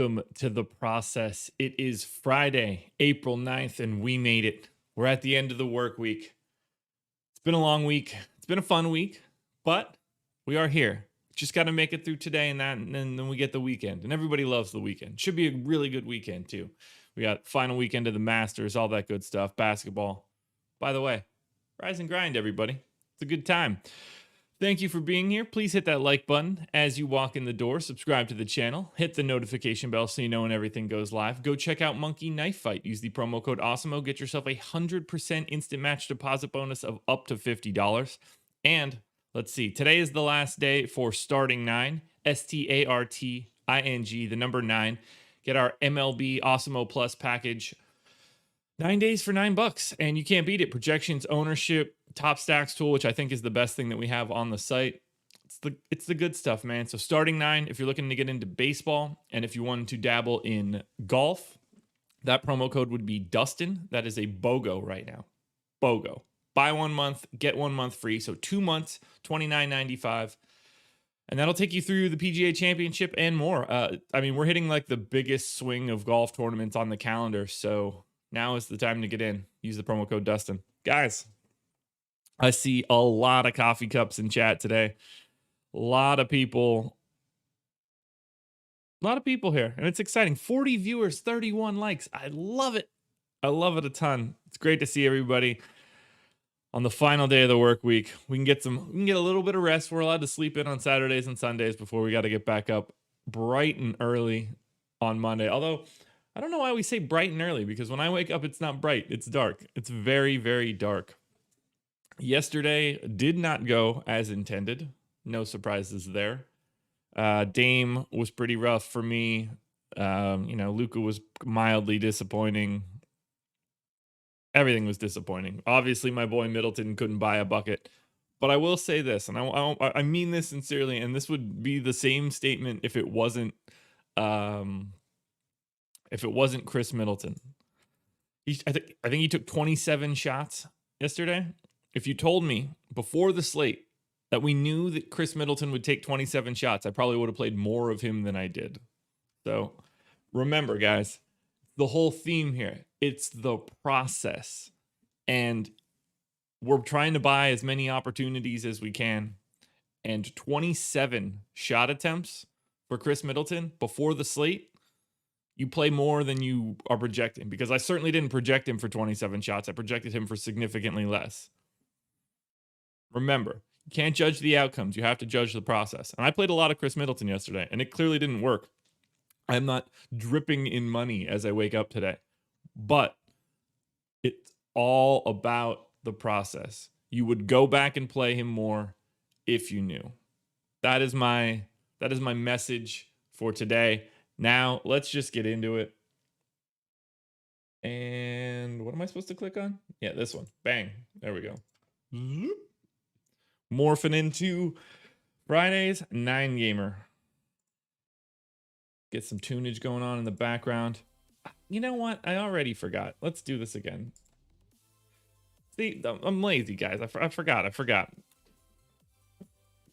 welcome to the process. It is Friday, April 9th, and we made it. We're at the end of the work week. It's been a long week. It's been a fun week, but we are here. Just got to make it through today and that, and then we get the weekend. And everybody loves the weekend. Should be a really good weekend, too. We got final weekend of the Masters, all that good stuff, basketball. By the way, rise and grind, everybody. It's a good time. Thank you for being here. Please hit that like button as you walk in the door. Subscribe to the channel. Hit the notification bell so you know when everything goes live. Go check out Monkey Knife Fight. Use the promo code Awesemo. Get yourself a 100% instant match deposit bonus of up to $50. And let's see. Today is the last day for Starting 9. STARTING, the number 9. Get our MLB Awesemo Plus package. 9 days for $9, and you can't beat it. Projections, ownership, top stacks tool, which I think is the best thing that we have on the site. It's the good stuff, man. So Starting 9, if you're looking to get into baseball, and if you want to dabble in golf, that promo code would be Dustin. That is a BOGO right now. BOGO. Buy 1 month, get 1 month free. So 2 months, $29.95. And that'll take you through the PGA Championship and more. I mean, we're hitting like the biggest swing of golf tournaments on the calendar. So now is the time to get in. Use the promo code Dustin. Guys, I see a lot of coffee cups in chat today. A lot of people here. And it's exciting. 40 viewers, 31 likes. I love it. I love it a ton. It's great to see everybody on the final day of the work week. We can get a little bit of rest. We're allowed to sleep in on Saturdays and Sundays before we got to get back up bright and early on Monday. Although I don't know why we say bright and early, because when I wake up, it's not bright. It's dark. It's very, very dark. Yesterday did not go as intended. No surprises there. Dame was pretty rough for me. Luka was mildly disappointing. Everything was disappointing. Obviously, my boy Middleton couldn't buy a bucket. But I will say this, and I mean this sincerely, and this would be the same statement if it wasn't Chris Middleton. I think he took 27 shots yesterday. If you told me before the slate that we knew that Chris Middleton would take 27 shots, I probably would have played more of him than I did. So remember, guys, the whole theme here, it's the process. And we're trying to buy as many opportunities as we can. And 27 shot attempts for Chris Middleton before the slate, you play more than you are projecting, because I certainly didn't project him for 27 shots. I projected him for significantly less. Remember, you can't judge the outcomes. You have to judge the process. And I played a lot of Chris Middleton yesterday, and it clearly didn't work. I'm not dripping in money as I wake up today, but it's all about the process. You would go back and play him more if you knew. That is my message for today. Now, let's just get into it. And what am I supposed to click on? Yeah, this one. Bang. There we go. Morphing into Friday's 9-gamer. Get some tunage going on in the background. You know what? I already forgot. Let's do this again. See, I'm lazy, guys. I forgot.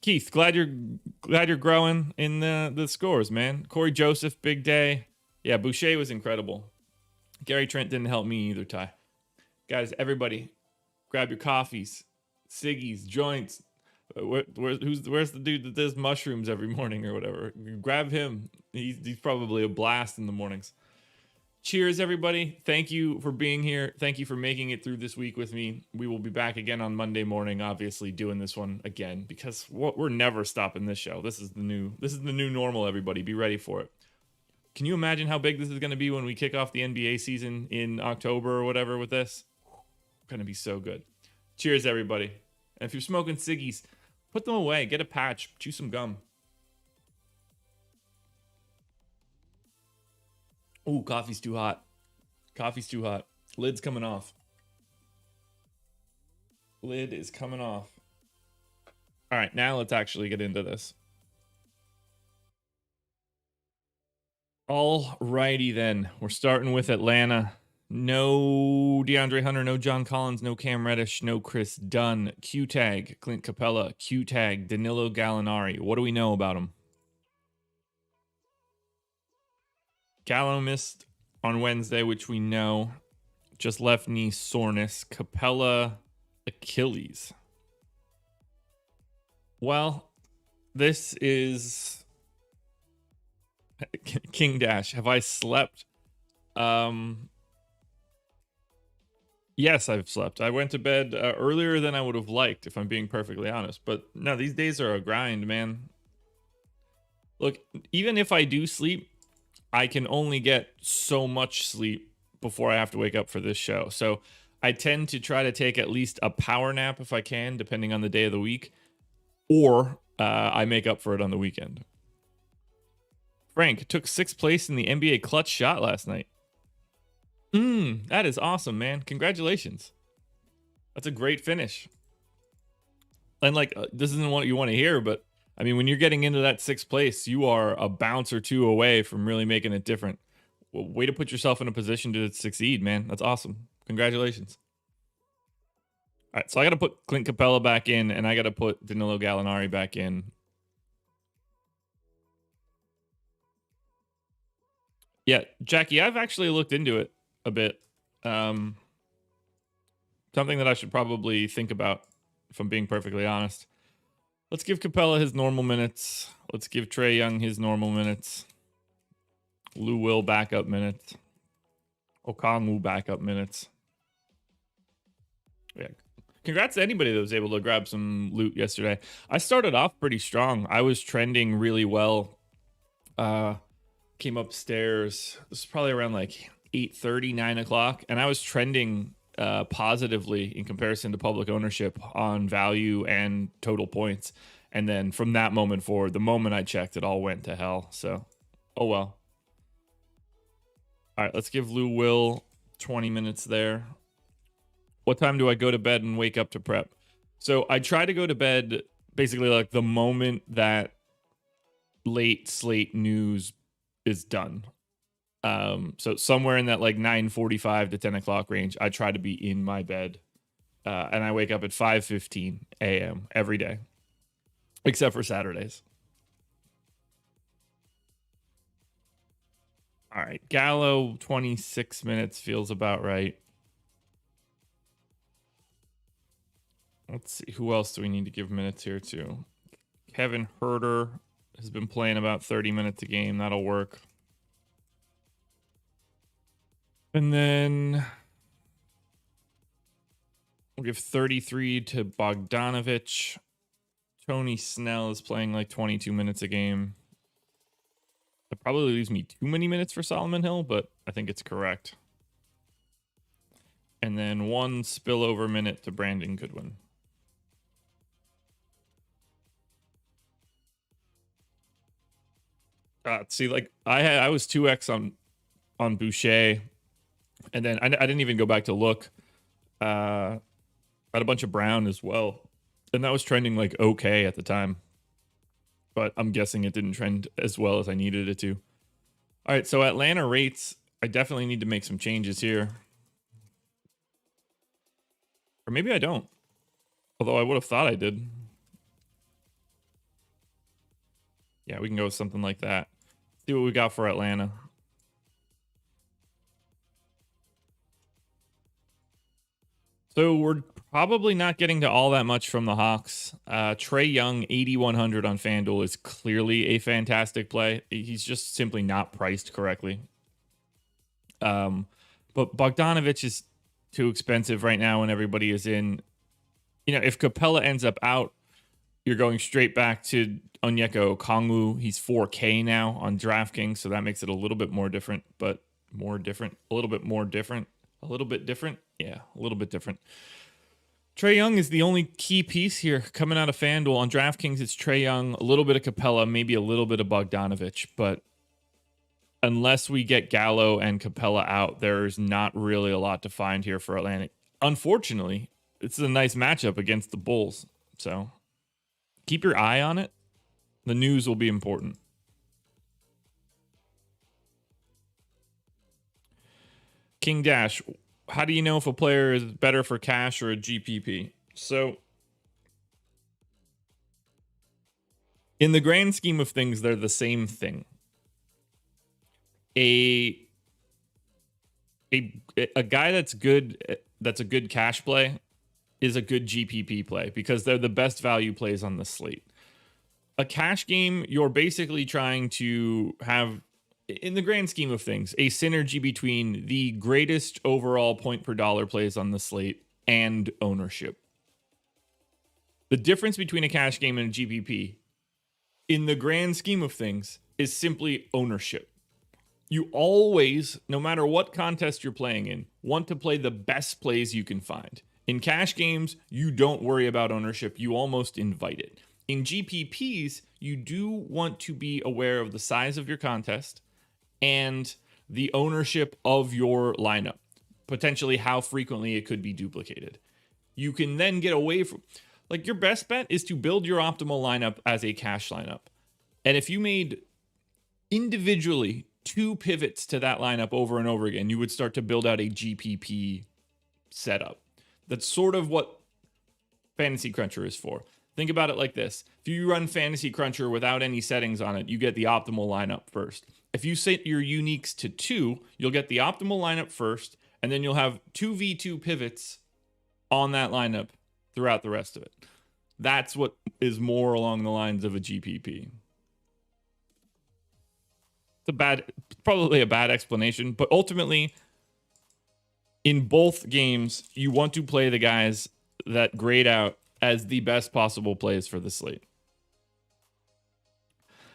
Keith, glad you're growing in the scores, man. Corey Joseph, big day. Yeah, Boucher was incredible. Gary Trent didn't help me either, Ty. Guys, everybody, grab your coffees, ciggies, joints. Where's the dude that does mushrooms every morning or whatever? Grab him. He's probably a blast in the mornings. Cheers, everybody. Thank you for being here. Thank you for making it through this week with me. We will be back again on Monday morning, obviously doing this one again, because we're never stopping this show. This is the new normal, everybody. Be ready for it. Can you imagine how big this is going to be when we kick off the NBA season in October or whatever with this? Going to be so good. Cheers, everybody. And if you're smoking ciggies, put them away. Get a patch. Chew some gum. Ooh, coffee's too hot. Coffee's too hot. Lid's coming off. Lid is coming off. All right, now let's actually get into this. All righty then. We're starting with Atlanta. No DeAndre Hunter, no John Collins, no Cam Reddish, no Chris Dunn. Q-tag, Clint Capella. Q-tag, Danilo Gallinari. What do we know about him? Gallo missed on Wednesday, which we know. Just left knee soreness. Capella, Achilles. Well, this is King Dash. Have I slept? Yes, I've slept. I went to bed earlier than I would have liked, if I'm being perfectly honest. But no, these days are a grind, man. Look, even if I do sleep, I can only get so much sleep before I have to wake up for this show. So I tend to try to take at least a power nap if I can, depending on the day of the week, or I make up for it on the weekend. Frank took 6th place in the NBA clutch shot last night. That is awesome, man. Congratulations. That's a great finish. And like, this isn't what you want to hear, but I mean, when you're getting into that 6th place, you are a bounce or two away from really making it different. Well, way to put yourself in a position to succeed, man. That's awesome. Congratulations. All right, so I got to put Clint Capella back in, and I got to put Danilo Gallinari back in. Yeah, Jackie, I've actually looked into it a bit. Something that I should probably think about, if I'm being perfectly honest. Let's give Capella his normal minutes. Let's give Trae Young his normal minutes. Lou Will backup minutes. Okongwu backup minutes. Yeah. Congrats to anybody that was able to grab some loot yesterday. I started off pretty strong. I was trending really well. Came upstairs. This is probably around like 8:30, 9 o'clock. And I was trending positively in comparison to public ownership on value and total points. And then from that moment forward, the moment I checked, it all went to hell. So, oh well. All right, let's give Lou Will 20 minutes there. What time do I go to bed and wake up to prep? So I try to go to bed basically like the moment that late slate news is done. So somewhere in that like 9:45 to 10 o'clock range, I try to be in my bed. And I wake up at 5:15 a.m. every day, except for Saturdays. All right, Gallo 26 minutes feels about right. Let's see, who else do we need to give minutes here to? Kevin Herter has been playing about 30 minutes a game. That'll work. And then we'll give 33 to Bogdanovich. Tony Snell is playing like 22 minutes a game. That probably leaves me too many minutes for Solomon Hill, but I think it's correct. And then 1 spillover minute to Brandon Goodwin. See, like I was 2x on Boucher, and then I didn't even go back to look. Had a bunch of Brown as well, and that was trending like okay at the time, but I'm guessing it didn't trend as well as I needed it to. All right, so Atlanta rates, I definitely need to make some changes here, or maybe I don't. Although I would have thought I did. Yeah, we can go with something like that. See what we got for Atlanta. So we're probably not getting to all that much from the Hawks. Trae Young, 8,100 on FanDuel is clearly a fantastic play. He's just simply not priced correctly. But Bogdanovich is too expensive right now when everybody is in. You know, if Capella ends up out, you're going straight back to Onyeka Okongwu. He's 4K now on DraftKings, so that makes it a little bit more different, but more different. A little bit more different. A little bit different. Yeah, a little bit different. Trae Young is the only key piece here coming out of FanDuel. On DraftKings, it's Trae Young, a little bit of Capella, maybe a little bit of Bogdanovich. But unless we get Gallo and Capella out, there's not really a lot to find here for Atlanta. Unfortunately, this is a nice matchup against the Bulls. So keep your eye on it. The news will be important. King Dash, how do you know if a player is better for cash or a GPP? So in the grand scheme of things, they're the same thing. a a guy that's good, that's a good cash play, is a good GPP play because they're the best value plays on the slate. A cash game, you're basically trying to have, in the grand scheme of things, a synergy between the greatest overall point per dollar plays on the slate and ownership. The difference between a cash game and a GPP, in the grand scheme of things, is simply ownership. You always, no matter what contest you're playing in, want to play the best plays you can find. In cash games, you don't worry about ownership. You almost invite it. In GPPs, you do want to be aware of the size of your contest and the ownership of your lineup, potentially how frequently it could be duplicated. You can then get away from, like, your best bet is to build your optimal lineup as a cash lineup. And if you made individually 2 pivots to that lineup over and over again, you would start to build out a GPP setup. That's sort of what Fantasy Cruncher is for. Think about it like this. If you run Fantasy Cruncher without any settings on it, you get the optimal lineup first. If you set your uniques to 2, you'll get the optimal lineup first, and then you'll have 2v2 pivots on that lineup throughout the rest of it. That's what is more along the lines of a GPP. Probably a bad explanation, but ultimately, in both games, you want to play the guys that grade out as the best possible plays for the slate.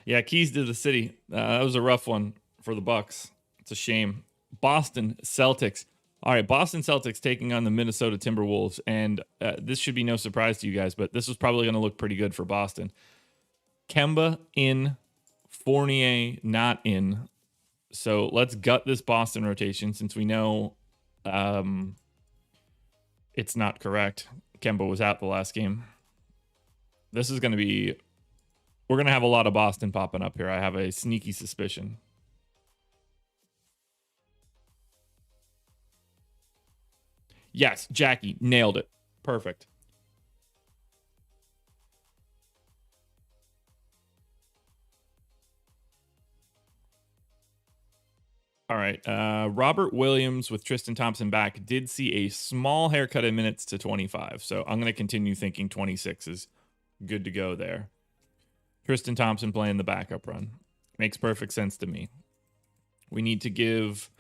Yeah, keys to the city. That was a rough one for the Bucks. It's a shame. Boston Celtics. All right, Boston Celtics taking on the Minnesota Timberwolves, and this should be no surprise to you guys, but this was probably going to look pretty good for Boston. Kemba in, Fournier not in. So let's gut this Boston rotation since we know it's not correct. Kemba was out the last game. This is going to be, we're going to have a lot of Boston popping up here. I have a sneaky suspicion. Yes, Jackie, nailed it. Perfect. All right. Robert Williams with Tristan Thompson back did see a small haircut in minutes to 25. So I'm going to continue thinking 26 is good to go there. Tristan Thompson playing the backup run. Makes perfect sense to me. We need to give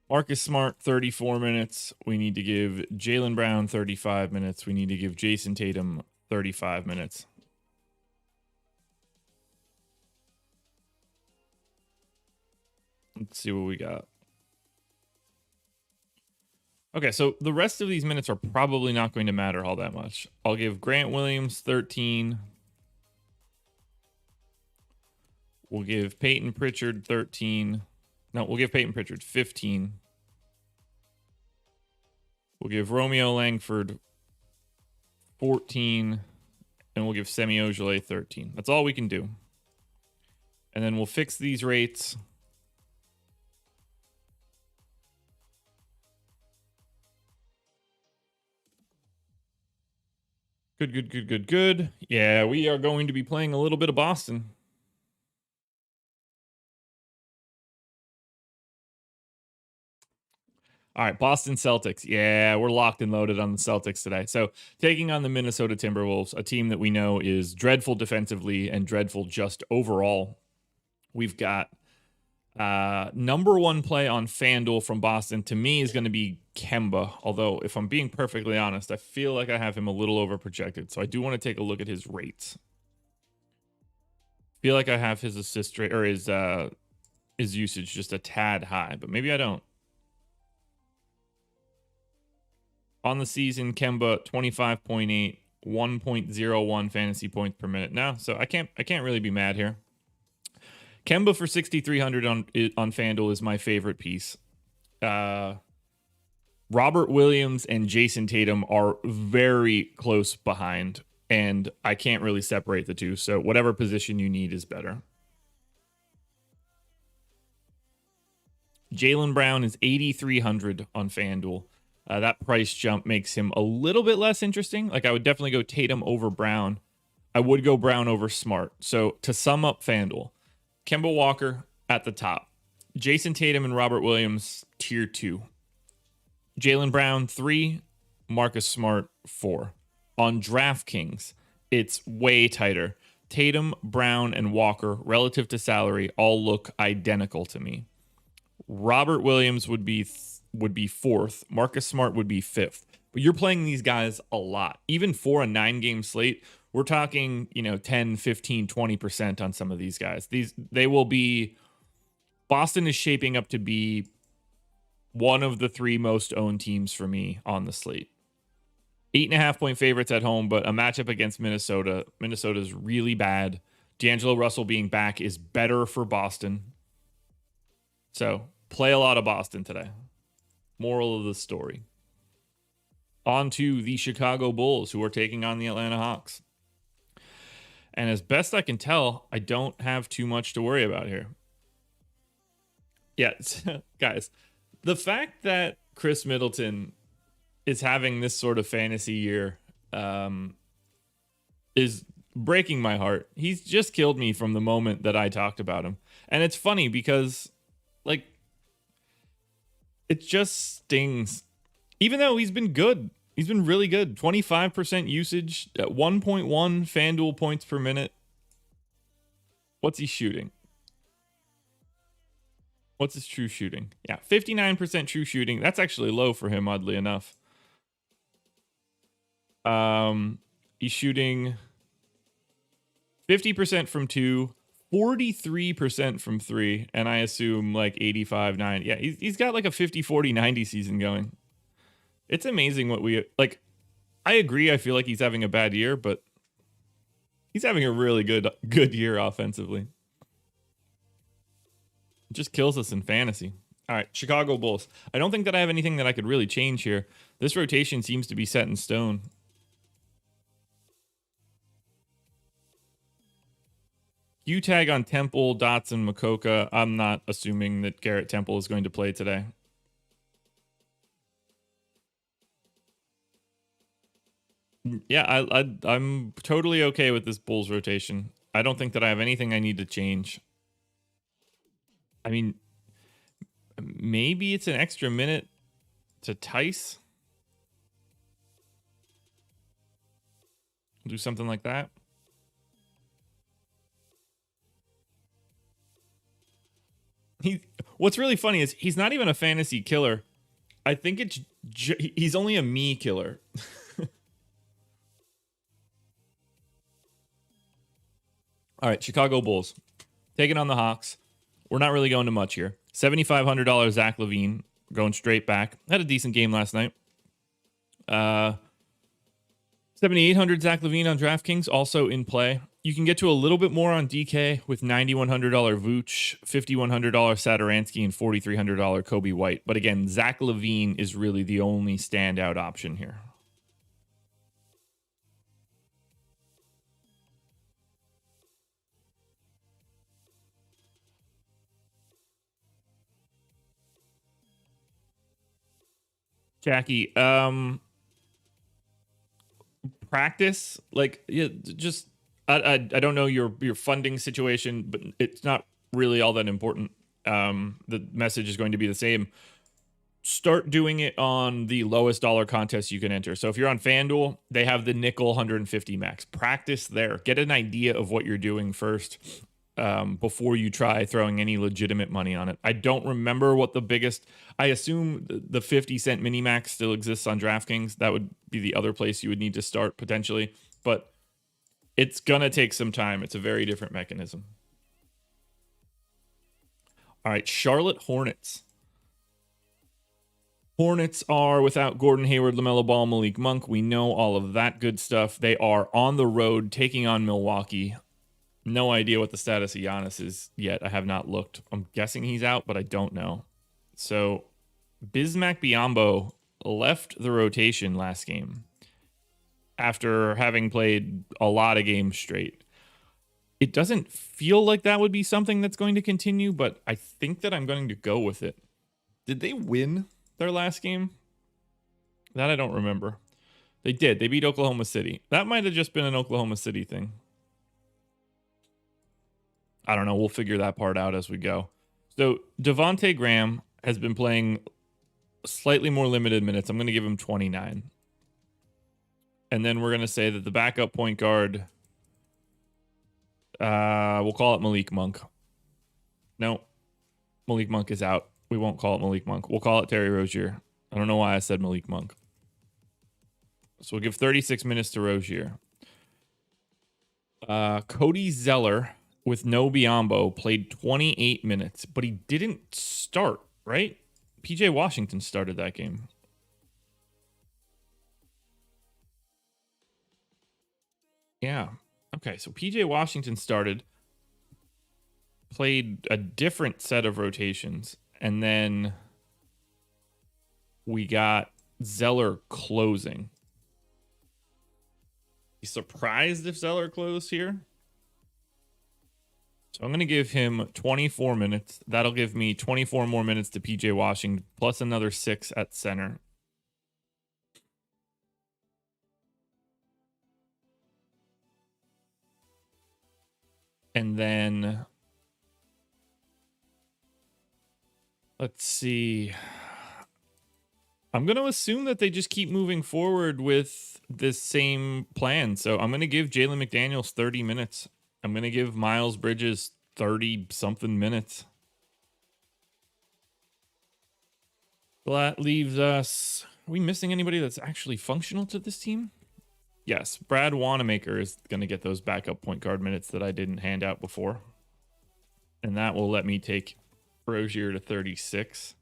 Marcus Smart 34 minutes. We need to give Jaylen Brown 35 minutes. We need to give Jason Tatum 35 minutes. Let's see what we got. Okay, so the rest of these minutes are probably not going to matter all that much. I'll give Grant Williams 13. We'll give Peyton Pritchard 13. No, we'll give Peyton Pritchard 15. We'll give Romeo Langford 14. And we'll give Semi Ojeleye 13. That's all we can do. And then we'll fix these rates. Good. Yeah, we are going to be playing a little bit of Boston. All right, Boston Celtics. Yeah, we're locked and loaded on the Celtics today. So taking on the Minnesota Timberwolves, a team that we know is dreadful defensively and dreadful just overall. We've got number one play on FanDuel from Boston to me is going to be Kemba. Although, if I'm being perfectly honest, I feel like I have him a little over projected. So I do want to take a look at his rates. Feel like I have his assist rate or his usage just a tad high, but maybe I don't. On the season, Kemba 25.8, 1.01 fantasy points per minute. Now, so I can't really be mad here. Kemba for 6,300 on FanDuel is my favorite piece. Robert Williams and Jason Tatum are very close behind, and I can't really separate the two. So whatever position you need is better. Jaylen Brown is 8,300 on FanDuel. That price jump makes him a little bit less interesting. Like, I would definitely go Tatum over Brown. I would go Brown over Smart. So to sum up FanDuel, Kemba Walker at the top, Jason Tatum and Robert Williams, tier 2. Jaylen Brown, 3. Marcus Smart, 4. On DraftKings, it's way tighter. Tatum, Brown, and Walker, relative to salary, all look identical to me. Robert Williams would be 4th. Marcus Smart would be 5th. But you're playing these guys a lot. Even for a 9-game slate, we're talking, 10, 15, 20% on some of these guys. They will be... Boston is shaping up to be one of the 3 most owned teams for me on the slate. 8.5-point favorites at home, but a matchup against Minnesota. Minnesota's really bad. D'Angelo Russell being back is better for Boston. So play a lot of Boston today. Moral of the story. On to the Chicago Bulls, who are taking on the Atlanta Hawks. And as best I can tell, I don't have too much to worry about here. Yeah, guys, the fact that Chris Middleton is having this sort of fantasy year is breaking my heart. He's just killed me from the moment that I talked about him. And it's funny because, it just stings. Even though he's been good. He's been really good. 25% usage at 1.1 FanDuel points per minute. What's he shooting? What's his true shooting? Yeah, 59% true shooting. That's actually low for him, oddly enough. He's shooting 50% from 2, 43% from 3, and I assume 85, 9. Yeah, he's got a 50, 40, 90 season going. It's amazing what we I agree. I feel like he's having a bad year, but he's having a really good year offensively. It just kills us in fantasy. All right, Chicago Bulls. I don't think that I have anything that I could really change here. This rotation seems to be set in stone. U-tag on Temple, Dotson, Makoka. I'm not assuming that Garrett Temple is going to play today. Yeah, I'm totally okay with this Bulls rotation. I don't think that I have anything I need to change. I mean, maybe it's an extra minute to Tice. Do something like that. What's really funny is he's not even a fantasy killer. I think he's only a me killer. All right, Chicago Bulls taking on the Hawks. We're not really going to much here. $7,500 Zach LaVine going straight back. Had a decent game last night. 7,800 Zach LaVine on DraftKings also in play. You can get to a little bit more on DK with $9,100 Vooch, $5,100 Satoransky, and $4,300 Kobe White. But again, Zach LaVine is really the only standout option here. Jackie, practice, just I don't know your funding situation, but it's not really all that important. The message is going to be the same. Start doing it on the lowest dollar contest you can enter. So if you're on FanDuel, they have the nickel 150 max. Practice there. Get an idea of what you're doing first before you try throwing any legitimate money on it. I don't remember what the biggest... I assume the 50-cent mini-max still exists on DraftKings. That would be the other place you would need to start potentially. But it's going to take some time. It's a very different mechanism. All right, Charlotte Hornets. Hornets are without Gordon Hayward, LaMelo Ball, Malik Monk. We know all of that good stuff. They are on the road taking on Milwaukee. No idea what the status of Giannis is yet. I have not looked. I'm guessing he's out, but I don't know. So Bismack Biyombo left the rotation last game after having played a lot of games straight. It doesn't feel like that would be something that's going to continue, but I think that I'm going to go with it. Did they win their last game? That I don't remember. They did. They beat Oklahoma City. That might have just been an Oklahoma City thing. I don't know. We'll figure that part out as we go. So Devontae Graham has been playing slightly more limited minutes. I'm going to give him 29. And then we're going to say that the backup point guard, we'll call it Malik Monk. No, Malik Monk is out. We won't call it Malik Monk. We'll call it Terry Rozier. I don't know why I said Malik Monk. So we'll give 36 minutes to Rozier. Cody Zeller with no Biyombo played 28 minutes, but he didn't start, right? PJ Washington started that game. Yeah. Okay, so PJ Washington started, played a different set of rotations, and then we got Zeller closing. Be surprised if Zeller closed here. So I'm going to give him 24 minutes. That'll give me 24 more minutes to PJ Washington, plus another 6 at center. And then let's see. I'm going to assume that they just keep moving forward with this same plan. So I'm going to give Jalen McDaniels 30 minutes. I'm going to give Miles Bridges 30-something minutes. That leaves us... Are we missing anybody that's actually functional to this team? Yes, Brad Wanamaker is going to get those backup point guard minutes that I didn't hand out before. And that will let me take Rozier to 36.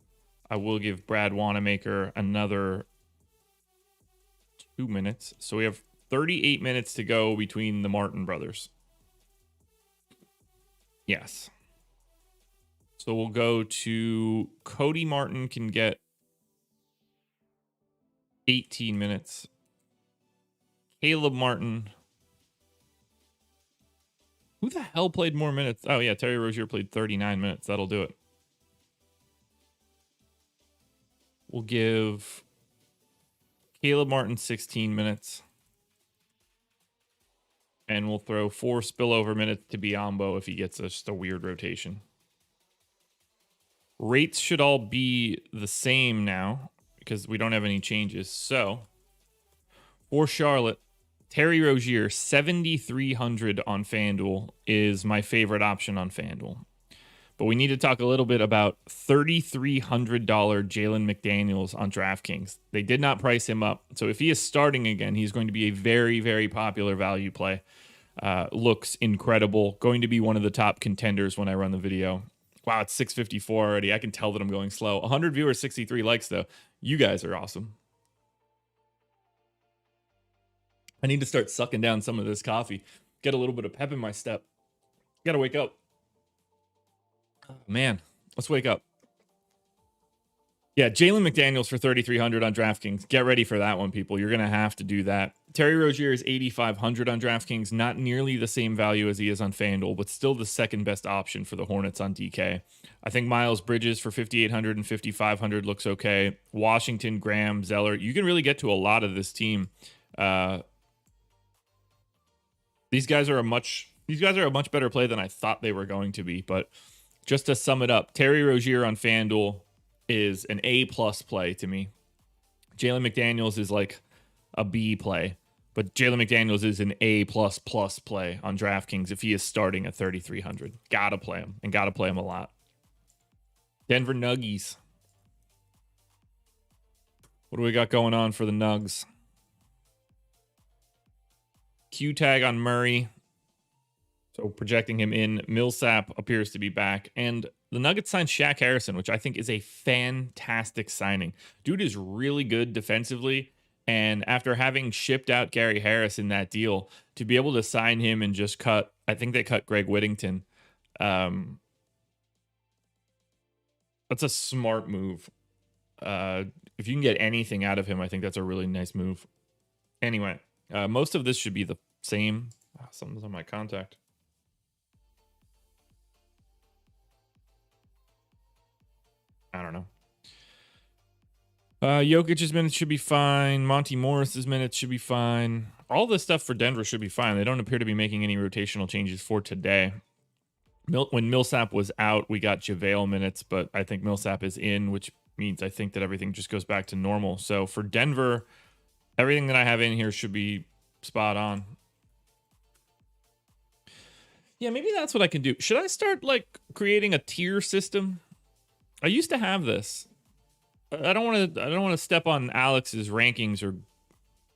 I will give Brad Wanamaker another 2 minutes. So we have 38 minutes to go between the Martin brothers. Yes. So we'll go to Cody Martin can get 18 minutes. Caleb Martin. Who the hell played more minutes? Oh, yeah, Terry Rozier played 39 minutes. That'll do it. We'll give Caleb Martin 16 minutes. And we'll throw 4 spillover minutes to Biyombo if he gets just a weird rotation. Rates should all be the same now because we don't have any changes. So, for Charlotte, Terry Rozier, 7,300 on FanDuel is my favorite option on FanDuel. But we need to talk a little bit about $3,300 Jalen McDaniels on DraftKings. They did not price him up. So if he is starting again, he's going to be a very, very popular value play. Looks incredible. Going to be one of the top contenders when I run the video. Wow, it's 6:54 already. I can tell that I'm going slow. 100 viewers, 63 likes, though. You guys are awesome. I need to start sucking down some of this coffee. Get a little bit of pep in my step. Gotta wake up. Oh, man, let's wake up. Yeah, Jalen McDaniels for 3,300 on DraftKings. Get ready for that one, people. You're going to have to do that. Terry Rozier is 8,500 on DraftKings. Not nearly the same value as he is on FanDuel, but still the second best option for the Hornets on DK. I think Miles Bridges for 5,800 and 5,500 looks okay. Washington, Graham, Zeller. You can really get to a lot of this team. These guys are a much better play than I thought they were going to be. But just to sum it up, Terry Rozier on FanDuel is an A+ play to me. Jalen McDaniels is like a B play, but Jalen McDaniels is an A++ play on DraftKings if he is starting at 3,300. Gotta play him, and gotta play him a lot. Denver Nuggies. What do we got going on for the Nugs? Q tag on Murray. So projecting him in. Millsap appears to be back. And the Nuggets signed Shaq Harrison, which I think is a fantastic signing. Dude is really good defensively. And after having shipped out Gary Harris in that deal, to be able to sign him and just cut, I think they cut Greg Whittington. That's a smart move. If you can get anything out of him, I think that's a really nice move. Anyway, most of this should be the same. Something's on my contact. I don't know. Jokic's minutes should be fine. Monty Morris's minutes should be fine. All this stuff for Denver should be fine. They don't appear to be making any rotational changes for today. When Millsap was out, we got JaVale minutes, but I think Millsap is in, which means I think that everything just goes back to normal. So for Denver, everything that I have in here should be spot on. Yeah, maybe that's what I can do. Should I start like creating a tier system? I used to have this. I don't want to step on Alex's rankings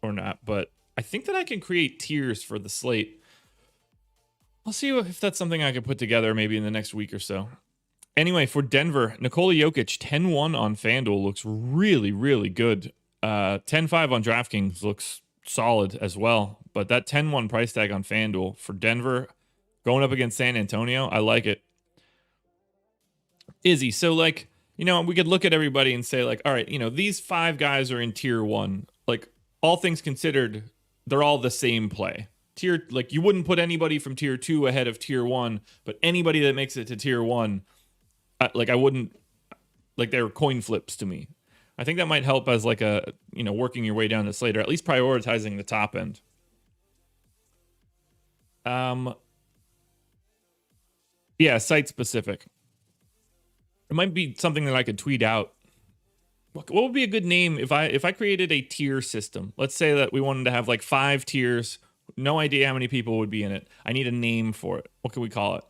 or not, but I think that I can create tiers for the slate. I'll see if that's something I can put together maybe in the next week or so. Anyway, for Denver, Nikola Jokic 10-1 on FanDuel looks really, really good. 10-5 on DraftKings looks solid as well. But that 10-1 price tag on FanDuel for Denver going up against San Antonio, I like it. Izzy, so like, we could look at everybody and say like, all right, these 5 guys are in tier 1. Like, all things considered, they're all the same play. Like, you wouldn't put anybody from tier 2 ahead of tier 1, but anybody that makes it to tier 1, I wouldn't, like, they're coin flips to me. I think that might help as like a, working your way down the slate, or at least prioritizing the top end. Yeah, site specific. It might be something that I could tweet out. What would be a good name if I created a tier system? Let's say that we wanted to have like 5 tiers. No idea how many people would be in it. I need a name for it. What can we call it?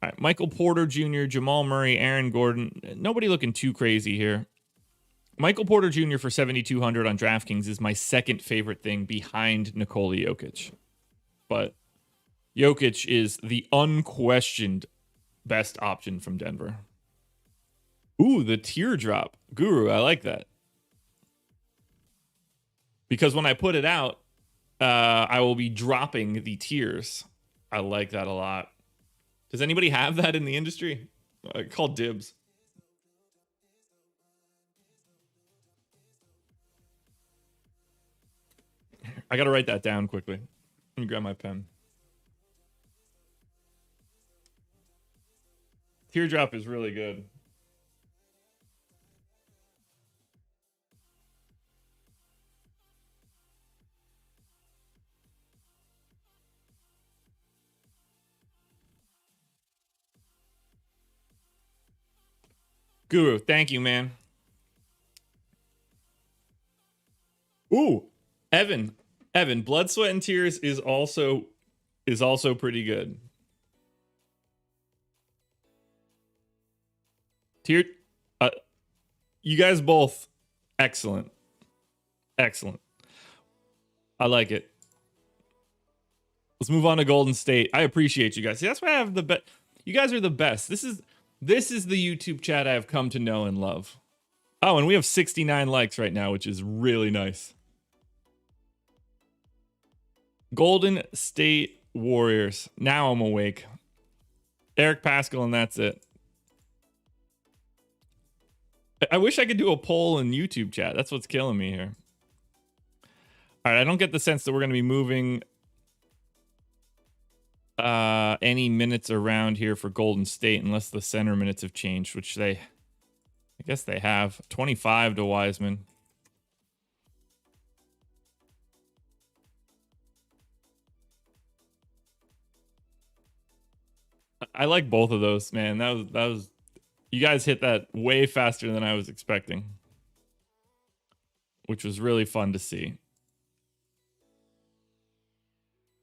All right, Michael Porter Jr., Jamal Murray, Aaron Gordon. Nobody looking too crazy here. Michael Porter Jr. for 7,200 on DraftKings is my second favorite thing behind Nikola Jokic. But Jokic is the unquestioned best option from Denver. Ooh, the teardrop. Guru, I like that. Because when I put it out, I will be dropping the tiers. I like that a lot. Does anybody have that in the industry? Call dibs. I got to write that down quickly. Let me grab my pen. Teardrop is really good. Guru, thank you, man. Ooh, Evan, Blood, Sweat, and Tears is also pretty good. You guys both excellent. I like it. Let's move on to Golden State. I appreciate you guys. See, that's why I have the best. You guys are the best. This is the YouTube chat I have come to know and love. Oh, and we have 69 likes right now, which is really nice. Golden State Warriors. Now I'm awake. Eric Pascal, and that's it. I wish I could do a poll in YouTube chat. That's what's killing me here. All right, I don't get the sense that we're going to be moving any minutes around here for Golden State unless the center minutes have changed, which I guess they have. 25 to Wiseman. I like both of those, man. That was you guys hit that way faster than I was expecting, which was really fun to see.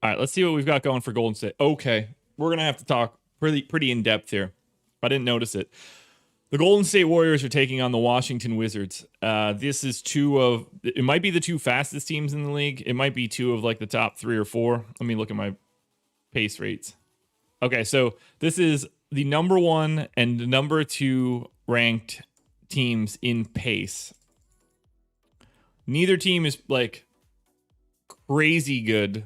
All right, let's see what we've got going for Golden State. Okay, we're going to have to talk pretty in depth here. I didn't notice it. The Golden State Warriors are taking on the Washington Wizards. This is it might be the 2 fastest teams in the league. It might be 2 of like the top 3 or 4. Let me look at my pace rates. Okay, so this is the number 1 and number 2 ranked teams in pace. Neither team is like crazy good.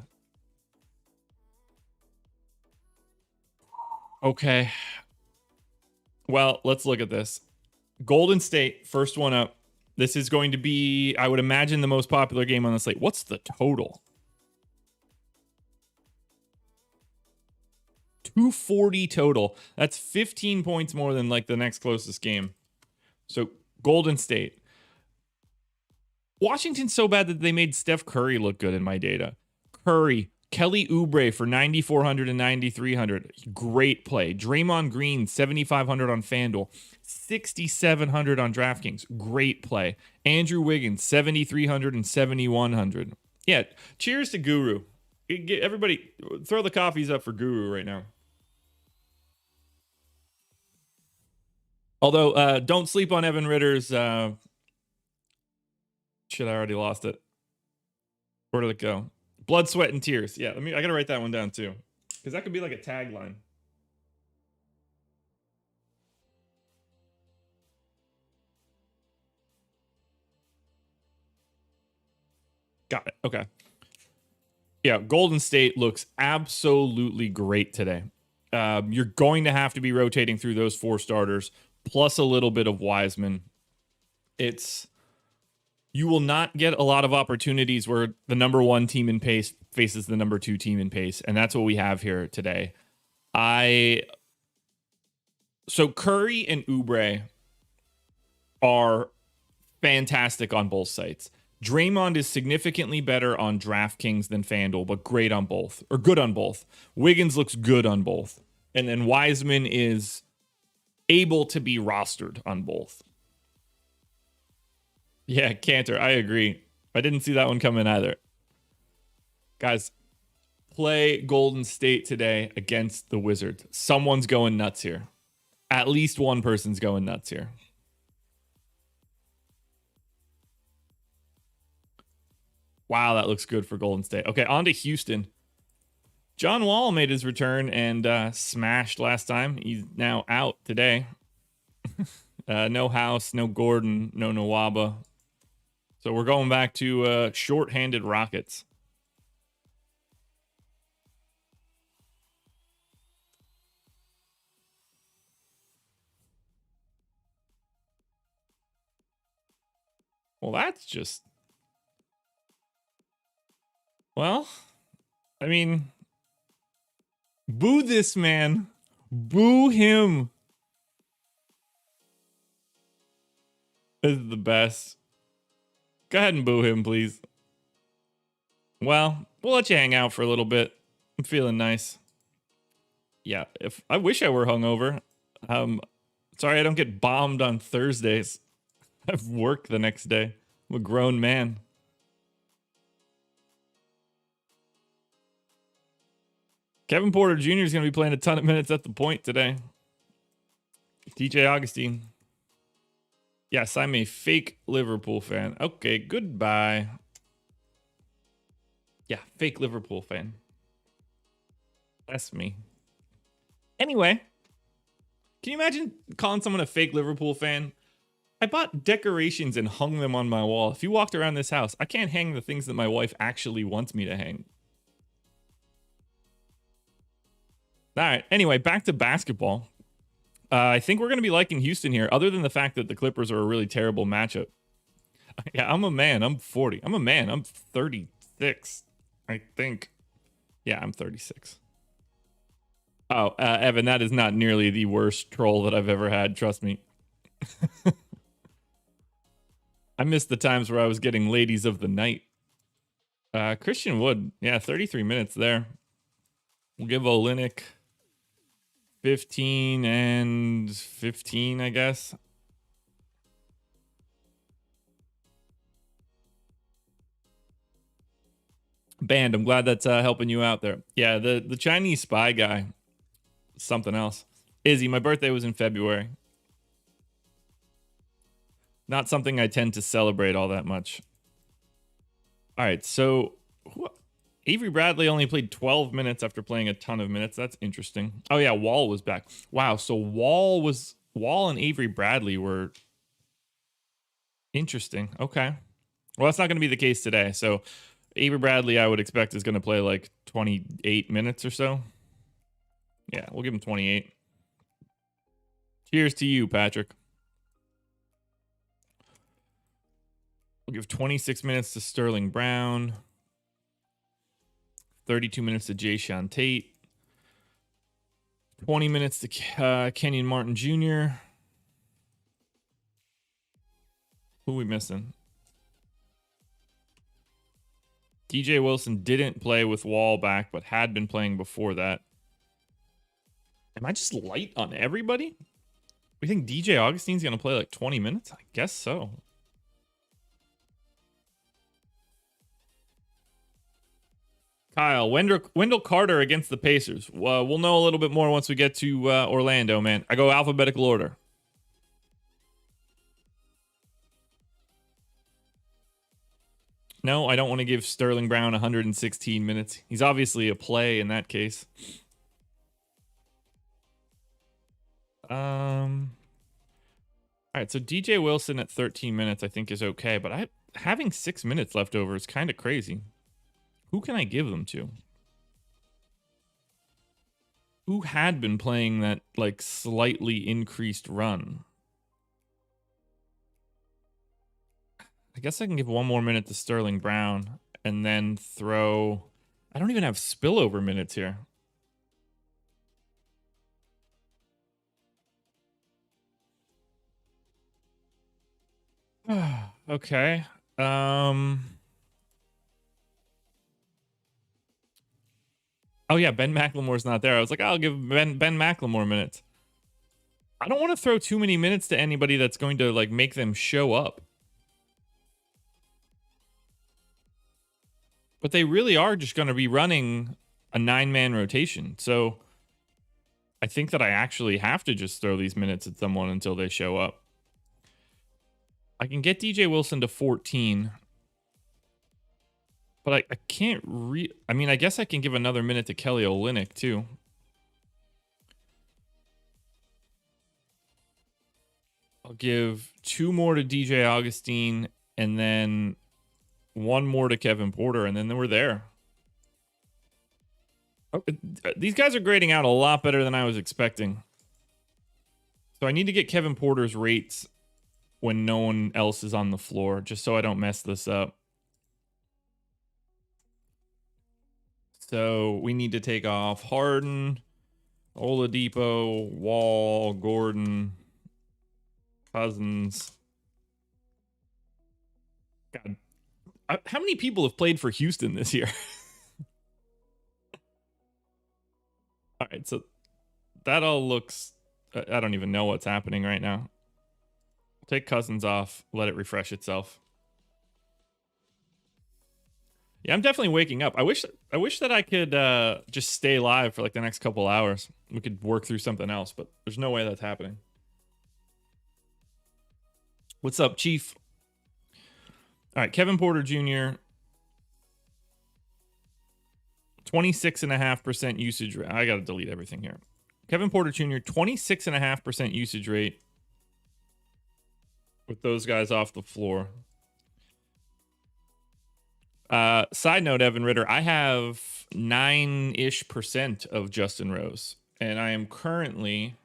Okay. Well, let's look at this. Golden State, first one up. This is going to be, I would imagine, the most popular game on the slate. What's the total? 240 total. That's 15 points more than like the next closest game. So Golden State. Washington's so bad that they made Steph Curry look good in my data. Curry, Kelly Oubre for 9,400 and 9,300. Great play. Draymond Green, 7,500 on FanDuel. 6,700 on DraftKings. Great play. Andrew Wiggins, 7,300 and 7,100. Yeah, cheers to Guru. Everybody, throw the coffees up for Guru right now. Although, don't sleep on Evan Ritter's. Shit, I already lost it. Where did it go? Blood, sweat, and tears. Yeah, I gotta write that one down too, because that could be like a tagline. Got it. Okay. Yeah, Golden State looks absolutely great today. You're going to have to be rotating through those 4 starters, plus a little bit of Wiseman. You will not get a lot of opportunities where the number 1 team in pace faces the number 2 team in pace, and that's what we have here today. So Curry and Oubre are fantastic on both sites. Draymond is significantly better on DraftKings than FanDuel, but great on both, or good on both. Wiggins looks good on both. And then Wiseman is able to be rostered on both. Yeah, Cantor, I agree. I didn't see that one coming either. Guys, play Golden State today against the Wizards. Someone's going nuts here. At least one person's going nuts here. Wow, that looks good for Golden State. Okay, on to Houston. John Wall made his return and smashed last time. He's now out today. No House, no Gordon, no Nwaba. So we're going back to short-handed Rockets. Well, that's just... Well, I mean, boo this man. Boo him. This is the best. Go ahead and boo him, please. Well, we'll let you hang out for a little bit. I'm feeling nice. Yeah, I wish I were hungover. Sorry I don't get bombed on Thursdays. I have work the next day. I'm a grown man. Kevin Porter Jr. is going to be playing a ton of minutes at the point today. DJ Augustine. Yes, I'm a fake Liverpool fan. Okay, goodbye. Yeah, fake Liverpool fan. That's me. Anyway, can you imagine calling someone a fake Liverpool fan? I bought decorations and hung them on my wall. If you walked around this house, I can't hang the things that my wife actually wants me to hang. All right. Anyway, back to basketball. I think we're going to be liking Houston here, other than the fact that the Clippers are a really terrible matchup. Yeah, I'm a man. I'm 40. I'm a man. I'm 36, I think. Yeah, I'm 36. Oh, Evan, that is not nearly the worst troll that I've ever had. Trust me. I missed the times where I was getting ladies of the night. Christian Wood. Yeah, 33 minutes there. We'll give Olynyk 15 and 15, I guess. Band, I'm glad that's helping you out there. Yeah, the Chinese spy guy, something else. Izzy, my birthday was in February. Not something I tend to celebrate all that much. All right, so Avery Bradley only played 12 minutes after playing a ton of minutes. That's interesting. Oh yeah, Wall was back. Wow, so Wall and Avery Bradley were interesting. Okay. Well, that's not going to be the case today. So Avery Bradley, I would expect, is going to play like 28 minutes or so. Yeah, we'll give him 28. Cheers to you, Patrick. We'll give 26 minutes to Sterling Brown. 32 minutes to Jayshawn Tate. 20 minutes to Kenyon Martin Jr. Who are we missing? DJ Wilson didn't play with Wall back, but had been playing before that. Am I just light on everybody? We think DJ Augustine's going to play like 20 minutes? I guess so. Kyle, Wendell Carter against the Pacers. We'll know a little bit more once we get to Orlando, man. I go alphabetical order. No, I don't want to give Sterling Brown 116 minutes. He's obviously a play in that case. All right, so DJ Wilson at 13 minutes I think is okay, but having 6 minutes left over is kind of crazy. Who can I give them to? Who had been playing that like slightly increased run? I guess I can give one more minute to Sterling Brown and then throw... I don't even have spillover minutes here. Okay. Oh yeah, Ben McLemore's not there. I was like, I'll give Ben McLemore minutes. I don't want to throw too many minutes to anybody that's going to like make them show up. But they really are just going to be running a 9-man rotation. So I think that I actually have to just throw these minutes at someone until they show up. I can get DJ Wilson to 14. But I can't I mean, I guess I can give another minute to Kelly Olynyk too. I'll give 2 more to DJ Augustine and then 1 more to Kevin Porter, and then we're there. Oh, these guys are grading out a lot better than I was expecting. So I need to get Kevin Porter's rates when no one else is on the floor, just so I don't mess this up. So we need to take off Harden, Oladipo, Wall, Gordon, Cousins. God, how many people have played for Houston this year? All right, so that all looks... I don't even know what's happening right now. Take Cousins off, let it refresh itself. Yeah, I'm definitely waking up. I wish that I could just stay live for like the next couple hours. We could work through something else, but there's no way that's happening. What's up, Chief? All right, Kevin Porter Jr. 26.5% usage rate. I got to delete everything here. Kevin Porter Jr. 26.5% usage rate with those guys off the floor. Side note, Evan Ritter, I have 9-ish% of Justin Rose, and I am currently,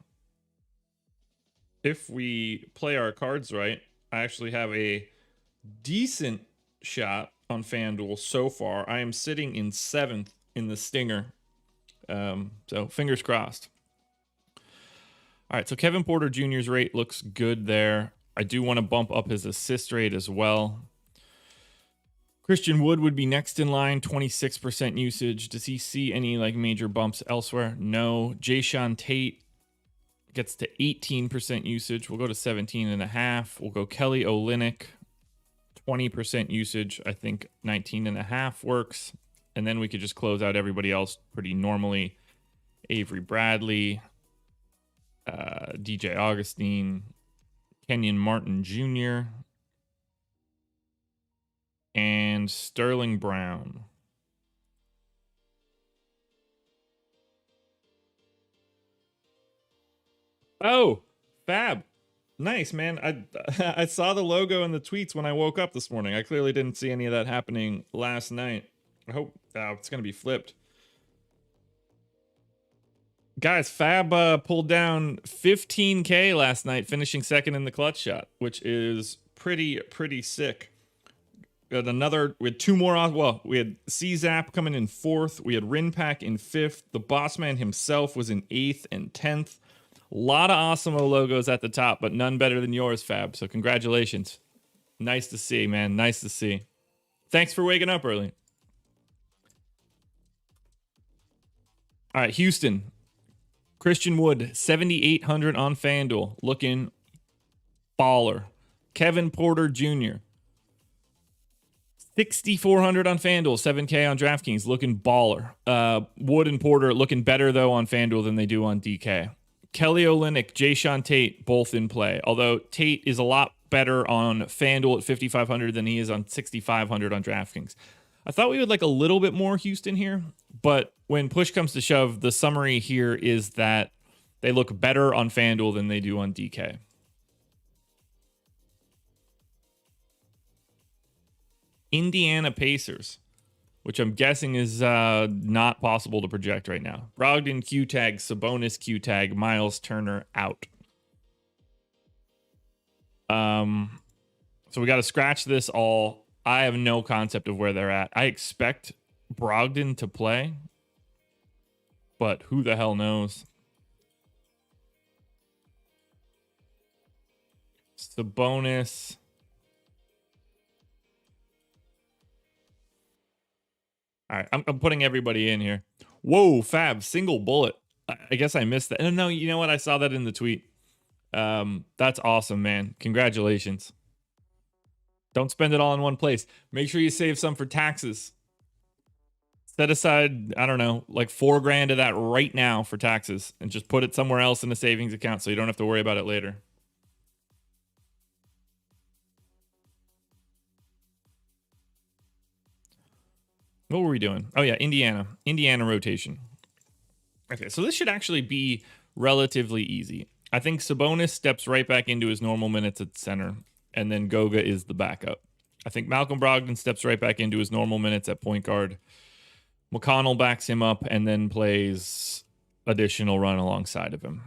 if we play our cards right, I actually have a decent shot on FanDuel so far. I am sitting in 7th in the stinger. So fingers crossed. All right, so Kevin Porter Jr.'s rate looks good there. I do want to bump up his assist rate as well. Christian Wood would be next in line, 26% usage. Does he see any like major bumps elsewhere? No. Jayshawn Tate gets to 18% usage. We'll go to 17.5. We'll go Kelly Olynyk, 20% usage. I think 19.5 works. And then we could just close out everybody else pretty normally. Avery Bradley, DJ Augustine, Kenyon Martin Jr., and Sterling Brown. Oh, fab. Nice, man. I saw the logo in the tweets when I woke up this morning. I clearly didn't see any of that happening last night. I hope it's going to be flipped. Guys, Fab pulled down 15K last night, finishing second in the clutch shot, which is pretty sick. We had 2 more. Well, we had C-Zap coming in 4th. We had Rinpack in 5th. The boss man himself was in 8th and 10th. A lot of Awesemo logos at the top, but none better than yours, Fab. So congratulations. Nice to see, man. Nice to see. Thanks for waking up early. All right, Houston. Christian Wood, 7,800 on FanDuel, looking baller. Kevin Porter Jr., 6,400 on FanDuel, 7K on DraftKings, looking baller. Wood and Porter looking better, though, on FanDuel than they do on DK. Kelly Olynyk, Jayshawn Tate, both in play. Although Tate is a lot better on FanDuel at 5,500 than he is on 6,500 on DraftKings. I thought we would like a little bit more Houston here, but when push comes to shove, the summary here is that they look better on FanDuel than they do on DK. Indiana Pacers, which I'm guessing is not possible to project right now. Brogdon Q tag, Sabonis Q tag, Miles Turner out. So we got to scratch this all. I have no concept of where they're at. I expect Brogdon to play, but who the hell knows? Sabonis. All right, I'm putting everybody in here. Whoa, Fab, single bullet. I guess I missed that. No, you know what? I saw that in the tweet. That's awesome, man. Congratulations. Don't spend it all in one place. Make sure you save some for taxes. Set aside, I don't know, like $4,000 of that right now for taxes and just put it somewhere else in a savings account so you don't have to worry about it later. What were we doing? Oh, yeah, Indiana rotation. Okay, so this should actually be relatively easy. I think Sabonis steps right back into his normal minutes at center, and then Goga is the backup. I think Malcolm Brogdon steps right back into his normal minutes at point guard. McConnell backs him up and then plays additional run alongside of him.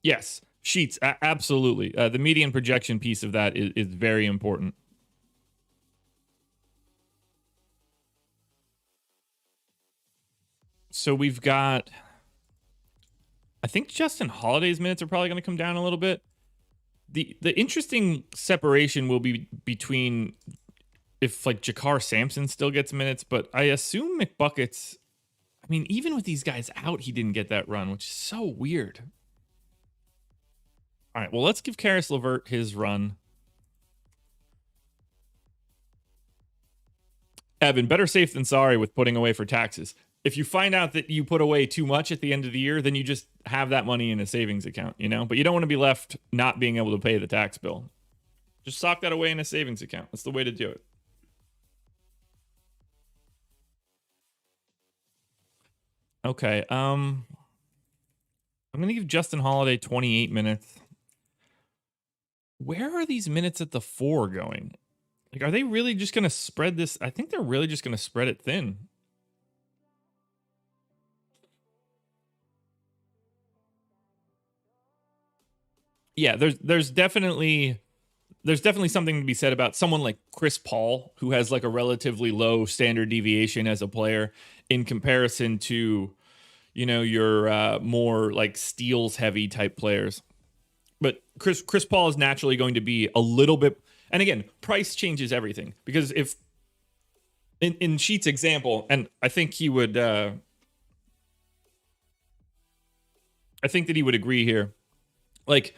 Yes, sheets, absolutely. The median projection piece of that is very important. So we've got, I think Justin Holiday's minutes are probably going to come down a little bit. The interesting separation will be between if like Jakar Sampson still gets minutes, but I assume McBuckets, I mean, even with these guys out, he didn't get that run, which is so weird. All right, well, let's give Karis LeVert his run. Evan, better safe than sorry with putting away for taxes. If you find out that you put away too much at the end of the year, then you just have that money in a savings account, you know? But you don't want to be left not being able to pay the tax bill. Just sock that away in a savings account. That's the way to do it. Okay, I'm going to give Justin Holiday 28 minutes. Where are these minutes at the 4 going? Like, are they really just going to spread this? I think they're really just going to spread it thin. Yeah, there's definitely something to be said about someone like Chris Paul, who has like a relatively low standard deviation as a player in comparison to, you know, your more like steals heavy type players. But Chris Paul is naturally going to be a little bit, and again, price changes everything, because if in Sheet's example, and I think he would, I think that he would agree here, like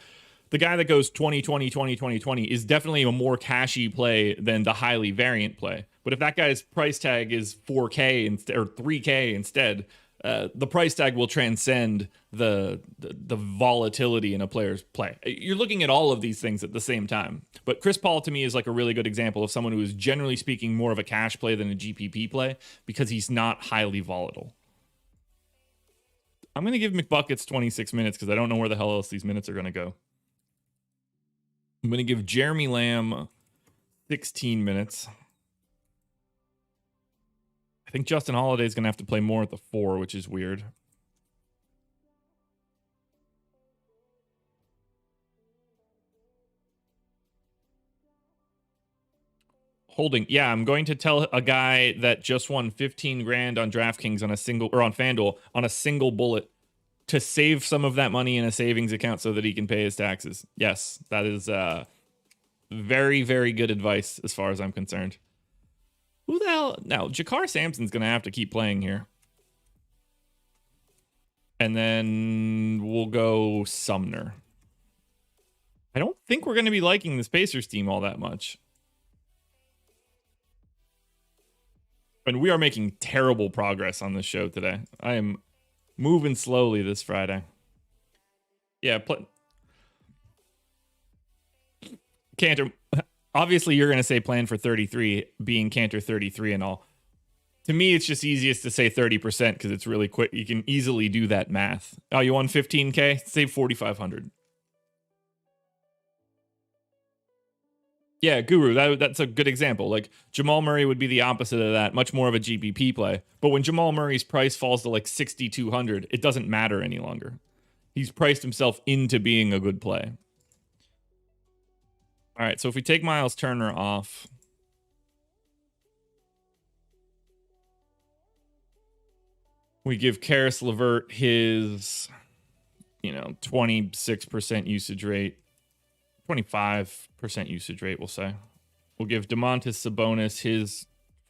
the guy that goes 20 20 20 20 20 is definitely a more cashy play than the highly variant play. But if that guy's price tag is 4K instead or 3K instead, the price tag will transcend the volatility in a player's play. You're looking at all of these things at the same time. But Chris Paul to me is like a really good example of someone who is generally speaking more of a cash play than a GPP play because he's not highly volatile. I'm going to give McBuckets 26 minutes because I don't know where the hell else these minutes are going to go. I'm going to give Jeremy Lamb 16 minutes. I think Justin Holiday is going to have to play more at the 4, which is weird. Holding. Yeah, I'm going to tell a guy that just won 15 grand on DraftKings on a single, or on FanDuel on a single bullet, to save some of that money in a savings account so that he can pay his taxes. Yes, that is very, very good advice as far as I'm concerned. Who the hell? Now, Jakar Sampson's going to have to keep playing here. And then we'll go Sumner. I don't think we're going to be liking this Pacers team all that much. And we are making terrible progress on this show today. I am moving slowly this Friday. Yeah, Cantor, obviously you're going to say plan for 33, being Cantor 33 and all. To me, it's just easiest to say 30% because it's really quick. You can easily do that math. Oh, you won 15K? Save 4,500. Yeah, Guru, that's a good example. Like, Jamal Murray would be the opposite of that, much more of a GPP play. But when Jamal Murray's price falls to like 6,200, it doesn't matter any longer. He's priced himself into being a good play. All right, so if we take Miles Turner off, we give Karis LeVert his, 26% usage rate. 25% usage rate, we'll say. We'll give Domantas Sabonis his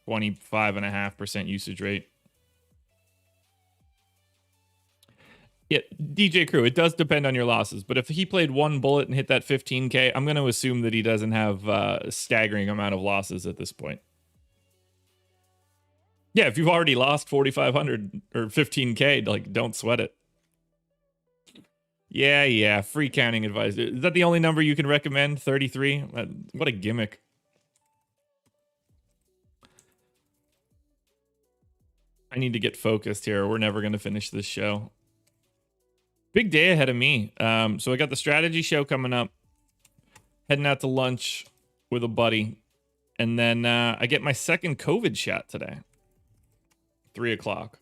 25.5% usage rate. Yeah, DJ Crew, it does depend on your losses, but if he played one bullet and hit that 15K, I'm going to assume that he doesn't have a staggering amount of losses at this point. Yeah, if you've already lost 4,500 or 15K, like, don't sweat it. Yeah, free counting advice. Is that the only number you can recommend? 33? What a gimmick. I need to get focused here. We're never going to finish this show. Big day ahead of me. So I got the strategy show coming up. Heading out to lunch with a buddy. And then I get my second COVID shot today. 3 o'clock.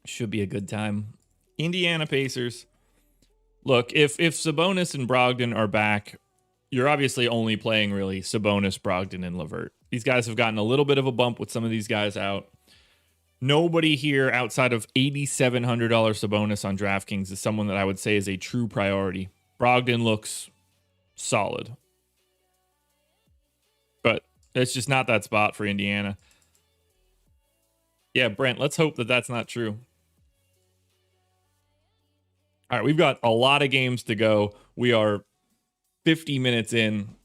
Should be a good time. Indiana Pacers. Look, if Sabonis and Brogdon are back, you're obviously only playing really Sabonis, Brogdon, and LeVert. These guys have gotten a little bit of a bump with some of these guys out. Nobody here outside of $8,700 Sabonis on DraftKings is someone that I would say is a true priority. Brogdon looks solid, but it's just not that spot for Indiana. Yeah, Brent, let's hope that that's not true. All right, we've got a lot of games to go. We are 50 minutes in.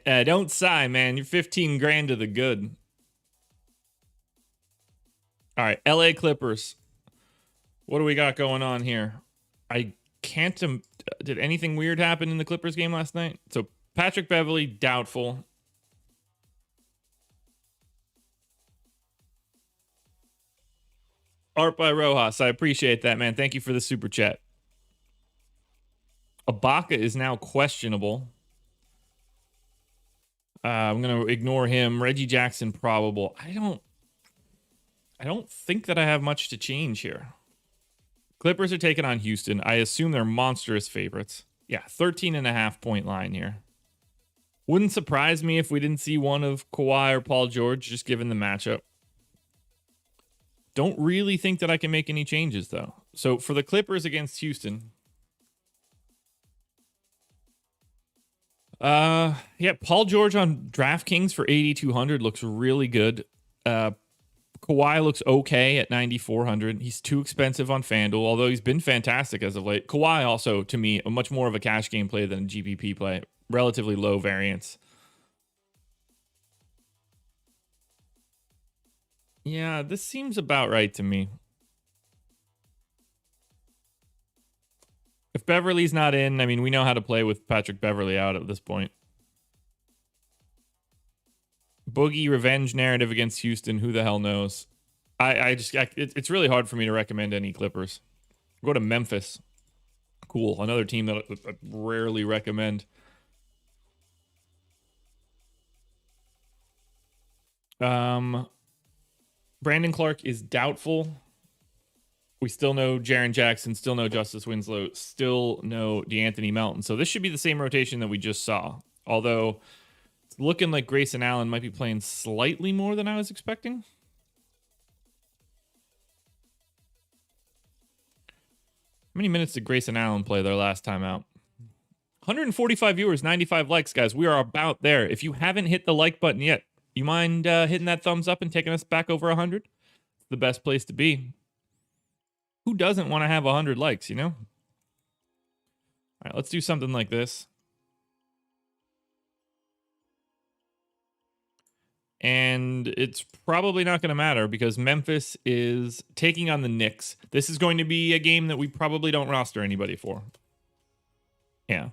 Don't sigh, man. You're 15 grand to the good. All right, LA Clippers. What do we got going on here? I can't... did anything weird happen in the Clippers game last night? So Patrick Beverley, doubtful. Art by Rojas. I appreciate that, man. Thank you for the super chat. Ibaka is now questionable. I'm going to ignore him. Reggie Jackson, probable. I don't think that I have much to change here. Clippers are taking on Houston. I assume they're monstrous favorites. Yeah, 13.5 point line here. Wouldn't surprise me if we didn't see one of Kawhi or Paul George, just given the matchup. Don't really think that I can make any changes, though. So for the Clippers against Houston... yeah, Paul George on DraftKings for 8,200 looks really good. Kawhi looks okay at 9,400. He's too expensive on FanDuel, although he's been fantastic as of late. Kawhi also, to me, a much more of a cash game play than a GPP play. Relatively low variance. Yeah, this seems about right to me. If Beverly's not in, I mean, we know how to play with Patrick Beverly out at this point. Boogie revenge narrative against Houston. Who the hell knows? It's really hard for me to recommend any Clippers. Go to Memphis. Cool. Another team that I rarely recommend. Brandon Clark is doubtful. We still know Jaren Jackson, still know Justice Winslow, still know DeAnthony Melton. So this should be the same rotation that we just saw. Although it's looking like Grayson Allen might be playing slightly more than I was expecting. How many minutes did Grayson Allen play their last time out? 145 viewers, 95 likes, guys. We are about there. If you haven't hit the like button yet, you mind hitting that thumbs up and taking us back over 100? It's the best place to be. Who doesn't want to have 100 likes, you know? All right, let's do something like this. And it's probably not going to matter because Memphis is taking on the Knicks. This is going to be a game that we probably don't roster anybody for. Yeah.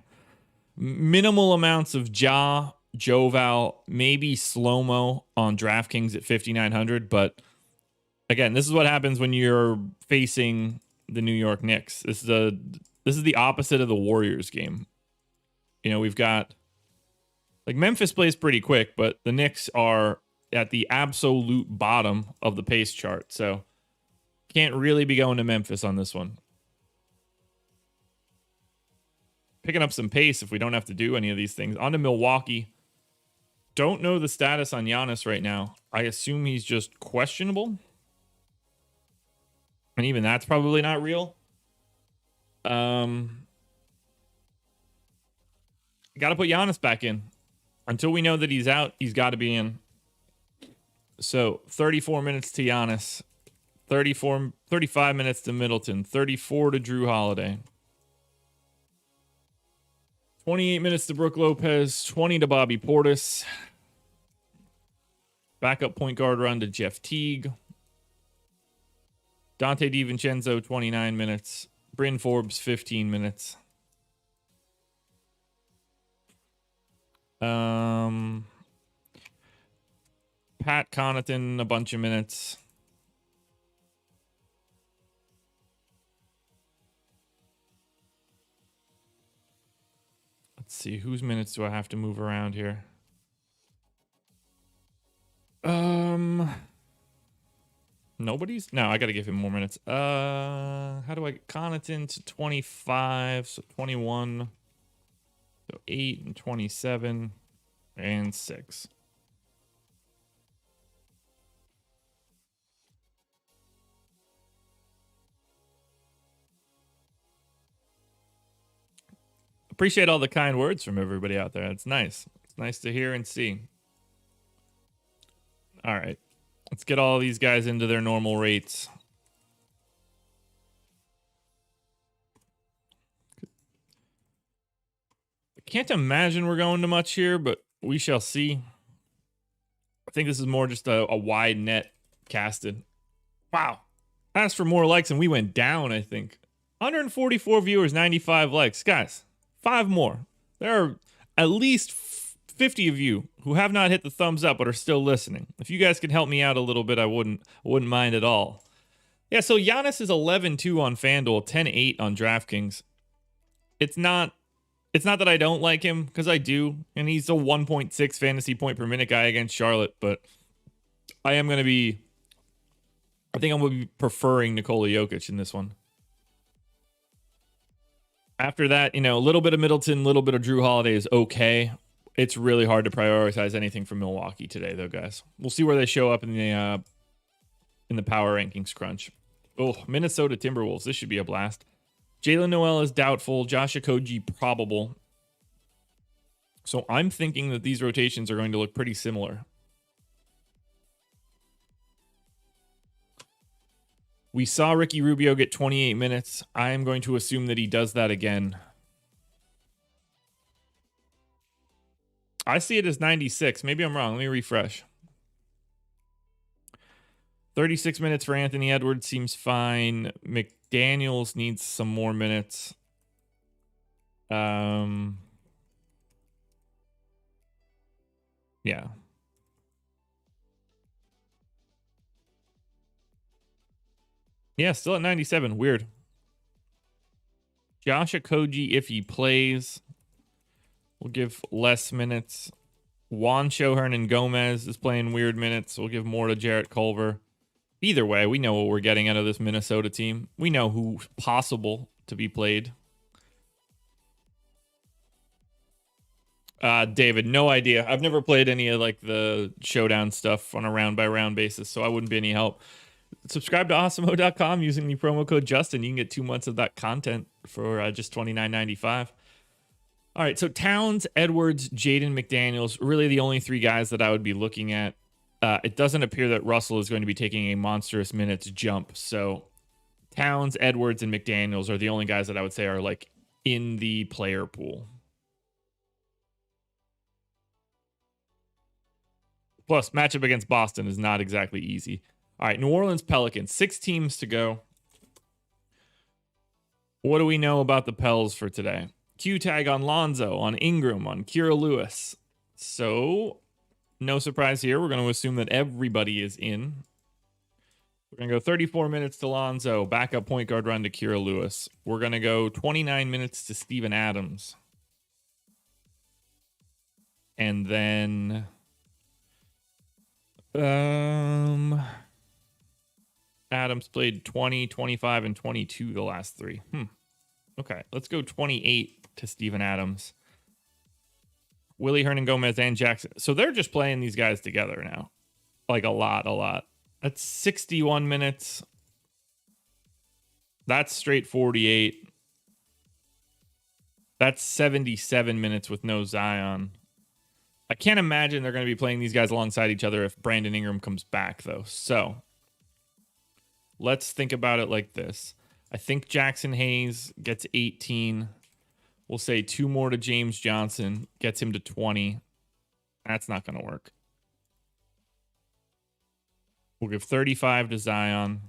Minimal amounts of Joval, maybe slow-mo on DraftKings at 5,900. But again, this is what happens when you're facing the New York Knicks. This is the opposite of the Warriors game. You know, we've got like Memphis plays pretty quick, but the Knicks are at the absolute bottom of the pace chart. So can't really be going to Memphis on this one. Picking up some pace if we don't have to do any of these things. On to Milwaukee. Don't know the status on Giannis right now. I assume he's just questionable. And even that's probably not real. Got to put Giannis back in. Until we know that he's out, he's got to be in. So 34 minutes to Giannis. 35 minutes to Middleton. 34 to Drew Holiday. 28 minutes to Brook Lopez. 20 to Bobby Portis. Backup point guard run to Jeff Teague. Dante DiVincenzo, 29 minutes. Bryn Forbes, 15 minutes. Pat Connaughton, a bunch of minutes. Let's see, whose minutes do I have to move around here? Nobody's? No, I got to give him more minutes. How do I get Connaughton to 25? So 21. So 8 and 27 and 6. Appreciate all the kind words from everybody out there. It's nice. It's nice to hear and see. All right. Let's get all these guys into their normal rates. I can't imagine we're going to much here, but we shall see. I think this is more just a wide net casted. Wow. Asked for more likes and we went down, I think. 144 viewers, 95 likes. Guys, 5 more. There are at least 50 of you who have not hit the thumbs up but are still listening. If you guys could help me out a little bit, I wouldn't mind at all. Yeah, so Giannis is 11-2 on FanDuel, 10-8 on DraftKings. It's not that I don't like him, because I do, and he's a 1.6 fantasy point per minute guy against Charlotte, but I think I'm going to be preferring Nikola Jokic in this one. After that, you know, a little bit of Middleton, a little bit of Drew Holiday is okay. It's really hard to prioritize anything from Milwaukee today, though, guys. We'll see where they show up in the power rankings crunch. Oh, Minnesota Timberwolves. This should be a blast. Jalen Noel is doubtful. Josh Okogie probable. So I'm thinking that these rotations are going to look pretty similar. We saw Ricky Rubio get 28 minutes. I am going to assume that he does that again. I see it as 96. Maybe I'm wrong. Let me refresh. 36 minutes for Anthony Edwards seems fine. McDaniels needs some more minutes. Yeah. Yeah, still at 97. Weird. Josh Okogie, if he plays, we'll give less minutes. Juan Hernan Gomez is playing weird minutes. We'll give more to Jarrett Culver. Either way, we know what we're getting out of this Minnesota team. We know who's possible to be played. David, no idea. I've never played any of like the showdown stuff on a round by round basis, so I wouldn't be any help. Subscribe to Awesemo.com using the promo code Justin. You can get 2 months of that content for just $29.95. All right, so Towns, Edwards, Jaden McDaniels, really the only 3 guys that I would be looking at. It doesn't appear that Russell is going to be taking a monstrous minutes jump. So Towns, Edwards, and McDaniels are the only guys that I would say are like in the player pool. Plus, matchup against Boston is not exactly easy. All right, New Orleans Pelicans, 6 teams to go. What do we know about the Pels for today? Q tag on Lonzo, on Ingram, on Kira Lewis. So, no surprise here. We're going to assume that everybody is in. We're going to go 34 minutes to Lonzo, backup point guard run to Kira Lewis. We're going to go 29 minutes to Steven Adams. And then Adams played 20, 25, and 22 the last 3. Okay, let's go 28 to Steven Adams. Willie Hernangomez and Jackson. So they're just playing these guys together now. Like a lot. That's 61 minutes. That's straight 48. That's 77 minutes with no Zion. I can't imagine they're going to be playing these guys alongside each other if Brandon Ingram comes back, though. So let's think about it like this. I think Jackson Hayes gets 18. We'll say 2 more to James Johnson, gets him to 20. That's not going to work. We'll give 35 to Zion.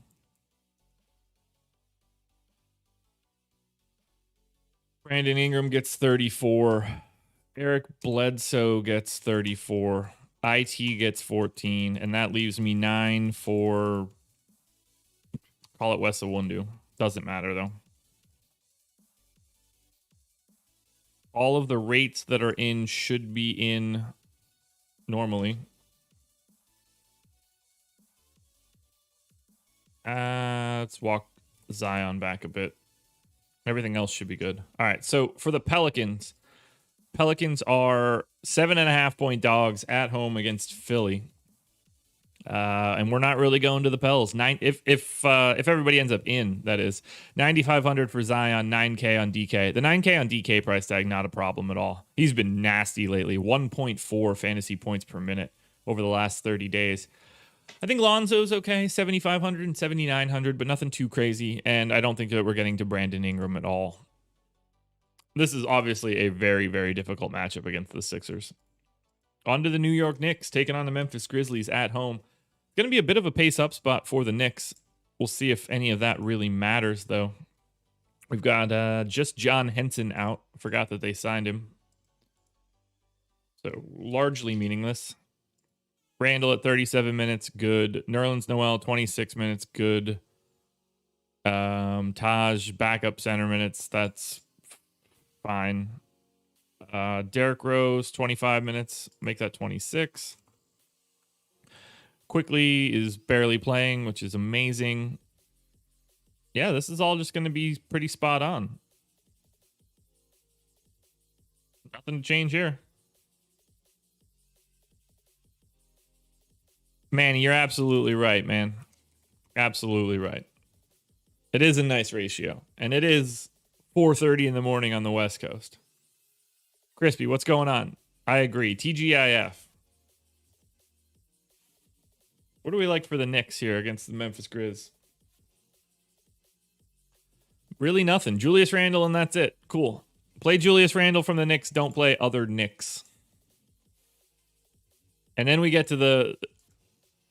Brandon Ingram gets 34. Eric Bledsoe gets 34. IT gets 14. And that leaves me 9 for, call it Wes Iwundu. Doesn't matter, though. All of the rates that are in should be in normally. Let's walk Zion back a bit. Everything else should be good. All right, so for the Pelicans are 7.5-point dogs at home against Philly. And we're not really going to the Pels. If everybody ends up in, that is 9,500 for Zion, 9K on DK. The 9K on DK price tag, not a problem at all. He's been nasty lately. 1.4 fantasy points per minute over the last 30 days. I think Lonzo's okay, 7,500 and 7,900, but nothing too crazy. And I don't think that we're getting to Brandon Ingram at all. This is obviously a very, very difficult matchup against the Sixers. On to the New York Knicks, taking on the Memphis Grizzlies at home. It's going to be a bit of a pace-up spot for the Knicks. We'll see if any of that really matters, though. We've got just John Henson out. Forgot that they signed him. So, largely meaningless. Randall at 37 minutes, good. Nerlens Noel, 26 minutes, good. Taj, backup center minutes, that's fine. Derrick Rose, 25 minutes, make that 26. Quickly is barely playing, which is amazing. Yeah, this is all just going to be pretty spot on. Nothing to change here. Manny, you're absolutely right, man. Absolutely right. It is a nice ratio, and it is 4:30 in the morning on the West Coast. Crispy, what's going on? I agree. TGIF. What do we like for the Knicks here against the Memphis Grizz? Really nothing. Julius Randle, and that's it. Cool. Play Julius Randle from the Knicks. Don't play other Knicks. And then we get to the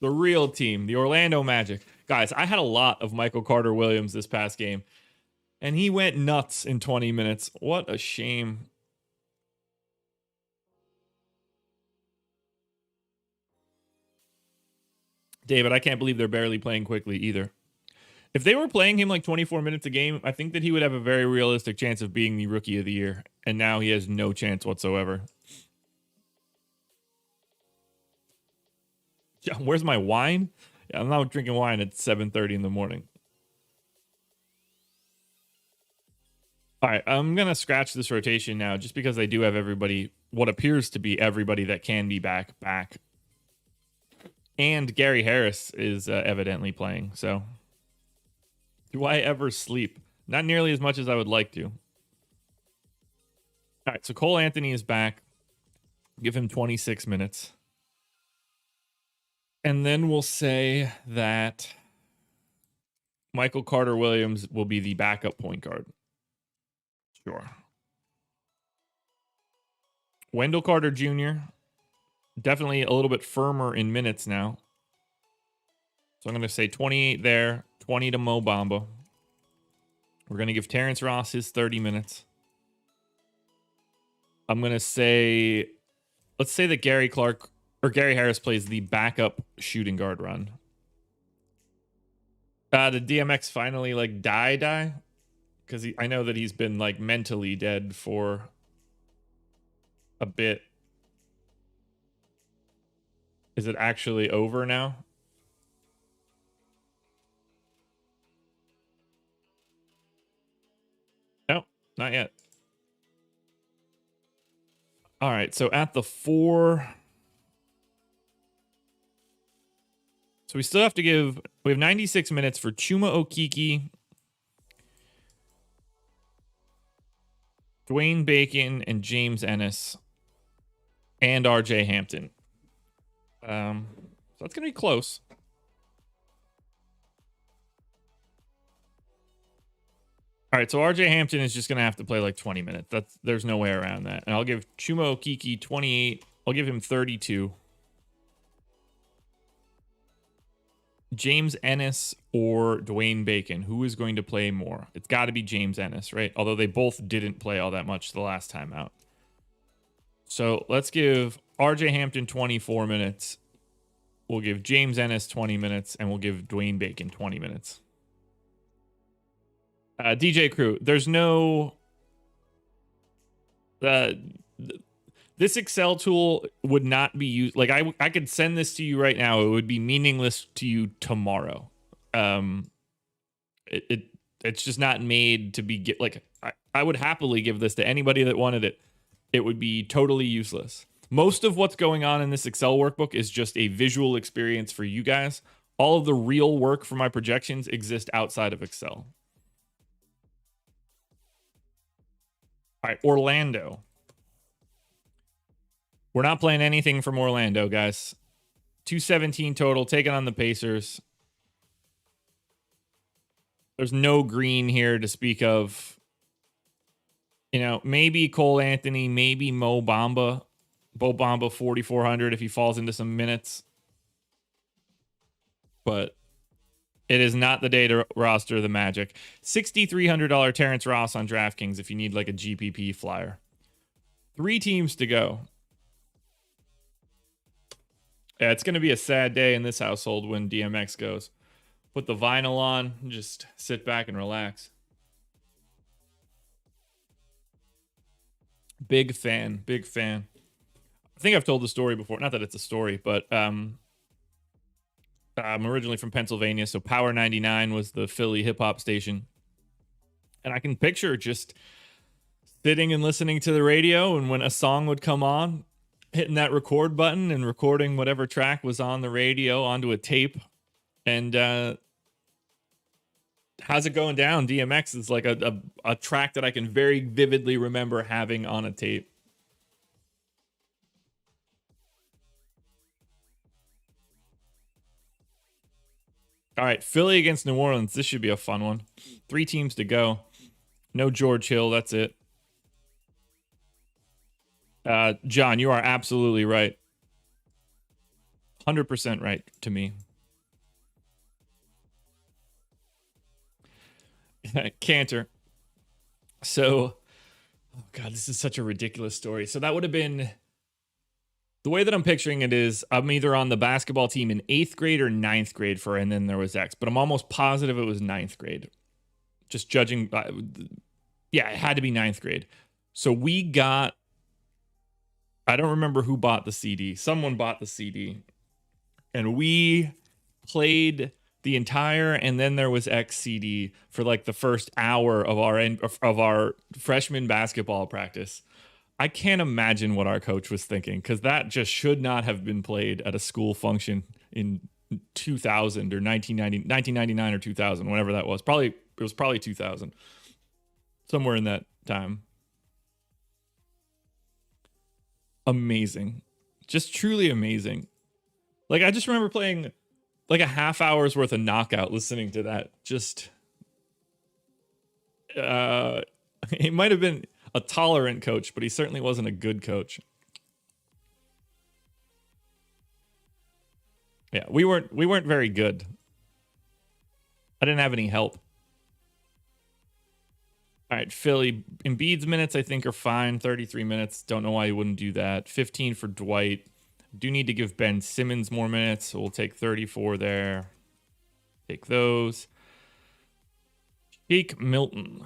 real team, the Orlando Magic. Guys, I had a lot of Michael Carter Williams this past game, and he went nuts in 20 minutes. What a shame. David, I can't believe they're barely playing quickly either. If they were playing him like 24 minutes a game, I think that he would have a very realistic chance of being the rookie of the year. And now he has no chance whatsoever. Where's my wine? I'm not drinking wine at 7:30 in the morning. All right, I'm going to scratch this rotation now just because they do have everybody, what appears to be everybody that can be back. And Gary Harris is evidently playing. So do I ever sleep? Not nearly as much as I would like to. All right, so Cole Anthony is back. Give him 26 minutes. And then we'll say that Michael Carter Williams will be the backup point guard. Sure. Wendell Carter Jr., definitely a little bit firmer in minutes now. So I'm going to say 28 there, 20 to Mo Bamba. We're going to give Terrence Ross his 30 minutes. I'm going to say, let's say that Gary Harris plays the backup shooting guard run. Did DMX finally like die? Because I know that he's been like mentally dead for a bit. Is it actually over now? No, not yet. All right, so at the 4. So we still have to we have 96 minutes for Chuma Okeke, Dwayne Bacon, and James Ennis, and RJ Hampton. So that's going to be close. All right, so RJ Hampton is just going to have to play like 20 minutes. There's no way around that. And I'll give Chuma Okeke 28. I'll give him 32. James Ennis or Dwayne Bacon, who is going to play more? It's got to be James Ennis, right? Although they both didn't play all that much the last time out. So let's give RJ Hampton 24 minutes. We'll give James Ennis 20 minutes, and we'll give Dwayne Bacon 20 minutes. DJ Crew, there's no... this Excel tool would not be used. Like I could send this to you right now. It would be meaningless to you tomorrow. It's just not made to be I would happily give this to anybody that wanted it. It would be totally useless. Most of what's going on in this Excel workbook is just a visual experience for you guys. All of the real work for my projections exist outside of Excel. All right, Orlando. We're not playing anything from Orlando, guys. 217 total, taking on the Pacers. There's no green here to speak of. You know, maybe Cole Anthony, maybe Mo Bamba. Mo Bamba 4,400 if he falls into some minutes. But it is not the day to roster the Magic. $6,300 Terrence Ross on DraftKings if you need like a GPP flyer. 3 teams to go. Yeah, it's going to be a sad day in this household when DMX goes. Put the vinyl on and just sit back and relax. Big fan. I think I've told the story before. Not that it's a story, but I'm originally from Pennsylvania, so Power 99 was the Philly hip-hop station. And I can picture just sitting and listening to the radio, and when a song would come on, hitting that record button and recording whatever track was on the radio onto a tape. And how's it going down? DMX is like a track that I can very vividly remember having on a tape. All right, Philly against New Orleans. This should be a fun one. 3 teams to go. No George Hill. That's it. John, you are absolutely right. 100% right to me. Cantor. So, oh God, this is such a ridiculous story. So that would have been, the way that I'm picturing it is I'm either on the basketball team in 8th grade or 9th grade for, and then there was X, but I'm almost positive it was 9th grade. Just judging. Yeah, it had to be 9th grade. So we got, I don't remember who bought the CD. Someone bought the CD. And we played the entire, and then there was XCD for like the first hour of our freshman basketball practice. I can't imagine what our coach was thinking, because that just should not have been played at a school function in 2000 or 1999 or 2000, whenever that was. It was probably 2000, somewhere in that time. Amazing, just truly amazing. Like, I just remember playing like a half hour's worth of knockout listening to that. Just he might have been a tolerant coach, but he certainly wasn't a good coach. Yeah, we weren't very good. I didn't have any help. All right, Philly. Embiid's minutes, I think, are fine. 33 minutes. Don't know why you wouldn't do that. 15 for Dwight. Do need to give Ben Simmons more minutes, so we'll take 34 there. Take those. Jake Milton.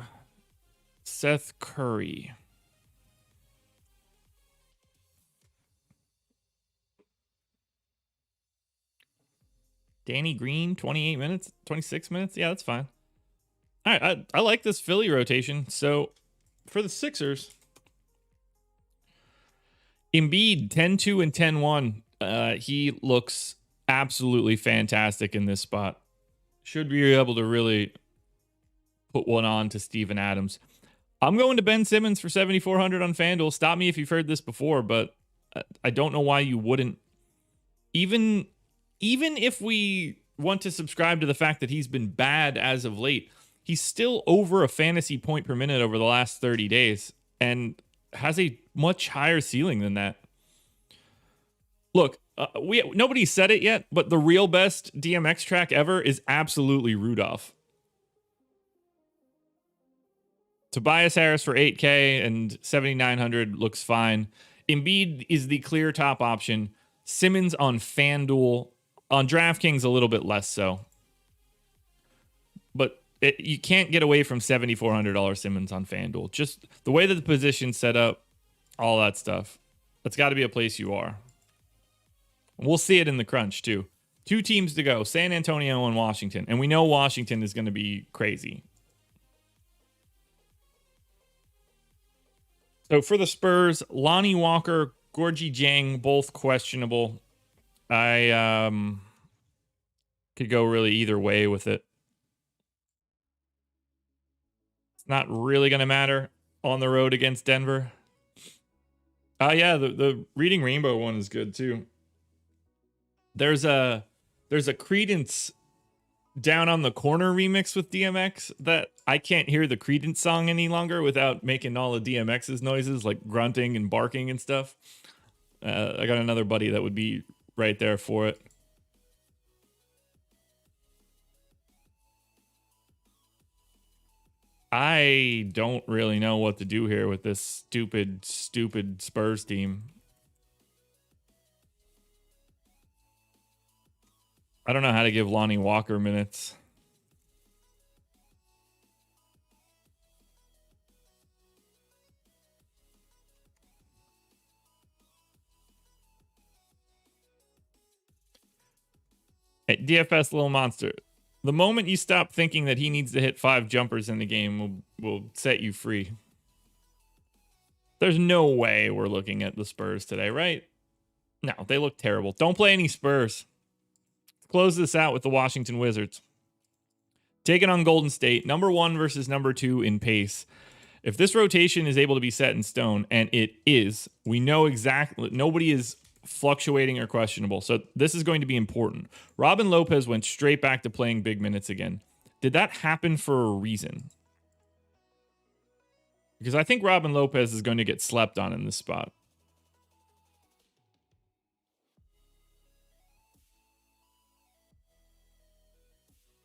Seth Curry. Danny Green, 28 minutes, 26 minutes. Yeah, that's fine. All right, I like this Philly rotation. So for the Sixers, Embiid 10-2 and 10-1. He looks absolutely fantastic in this spot. Should be able to really put one on to Steven Adams. I'm going to Ben Simmons for 7,400 on FanDuel. Stop me if you've heard this before, but I don't know why you wouldn't. Even if we want to subscribe to the fact that he's been bad as of late, he's still over a fantasy point per minute over the last 30 days and has a much higher ceiling than that. Look, nobody said it yet, but the real best DMX track ever is absolutely Rudolph. Tobias Harris for 8K and 7,900 looks fine. Embiid is the clear top option. Simmons on FanDuel. On DraftKings, a little bit less so. But you can't get away from $7,400 Simmons on FanDuel. Just the way that the position's set up, all that stuff. That's got to be a place you are. We'll see it in the crunch, too. 2 teams to go, San Antonio and Washington. And we know Washington is going to be crazy. So for the Spurs, Lonnie Walker, Gorgie Jang, both questionable. I could go really either way with it. It's not really going to matter on the road against Denver. Yeah, the Reading Rainbow one is good too. There's a Creedence Down on the Corner remix with DMX that I can't hear the Creedence song any longer without making all of DMX's noises, like grunting and barking and stuff. I got another buddy that would be right there for it. I don't really know what to do here with this stupid Spurs team. I don't know how to give Lonnie Walker minutes. Hey, DFS Little Monster. The moment you stop thinking that he needs to hit 5 jumpers in the game will set you free. There's no way we're looking at the Spurs today, right? No, they look terrible. Don't play any Spurs. Close this out with the Washington Wizards. Taking on Golden State, number 1 versus number 2 in pace. If this rotation is able to be set in stone, and it is, we know exactly, nobody is fluctuating or questionable. So this is going to be important. Robin Lopez went straight back to playing big minutes again. Did that happen for a reason? Because I think Robin Lopez is going to get slept on in this spot.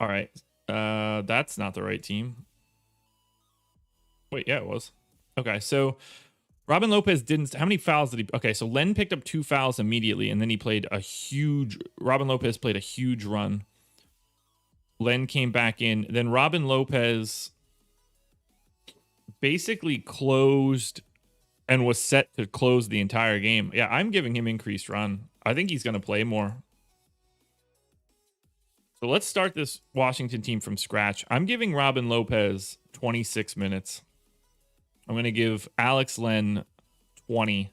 All right. That's not the right team. Wait, yeah, it was. Okay, so Robin Lopez didn't. How many fouls did he? Okay, so Len picked up 2 fouls immediately, and then he played a huge. Robin Lopez played a huge run. Len came back in. Then Robin Lopez basically closed and was set to close the entire game. Yeah, I'm giving him increased run. I think he's going to play more. So let's start this Washington team from scratch. I'm giving Robin Lopez 26 minutes. I'm going to give Alex Len 20.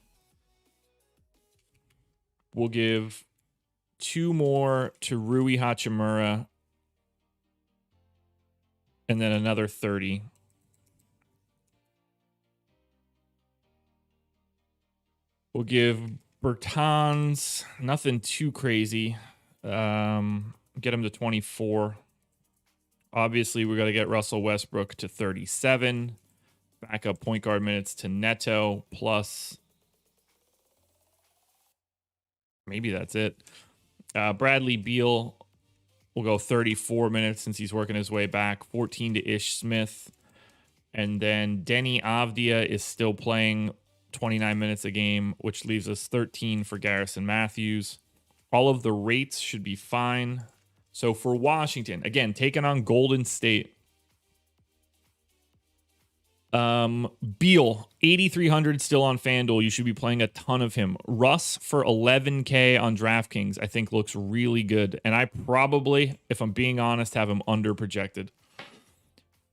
We'll give 2 more to Rui Hachimura. And then another 30. We'll give Bertans, nothing too crazy. Get him to 24. Obviously, we got to get Russell Westbrook to 37. Backup point guard minutes to Neto, plus maybe that's it. Bradley Beal will go 34 minutes since he's working his way back. 14 to Ish Smith. And then Denny Avdia is still playing 29 minutes a game, which leaves us 13 for Garrison Matthews. All of the rates should be fine. So for Washington, again, taking on Golden State. Beal, 8,300 still on FanDuel. You should be playing a ton of him. Russ for 11K on DraftKings, I think looks really good. And I probably, if I'm being honest, have him under projected.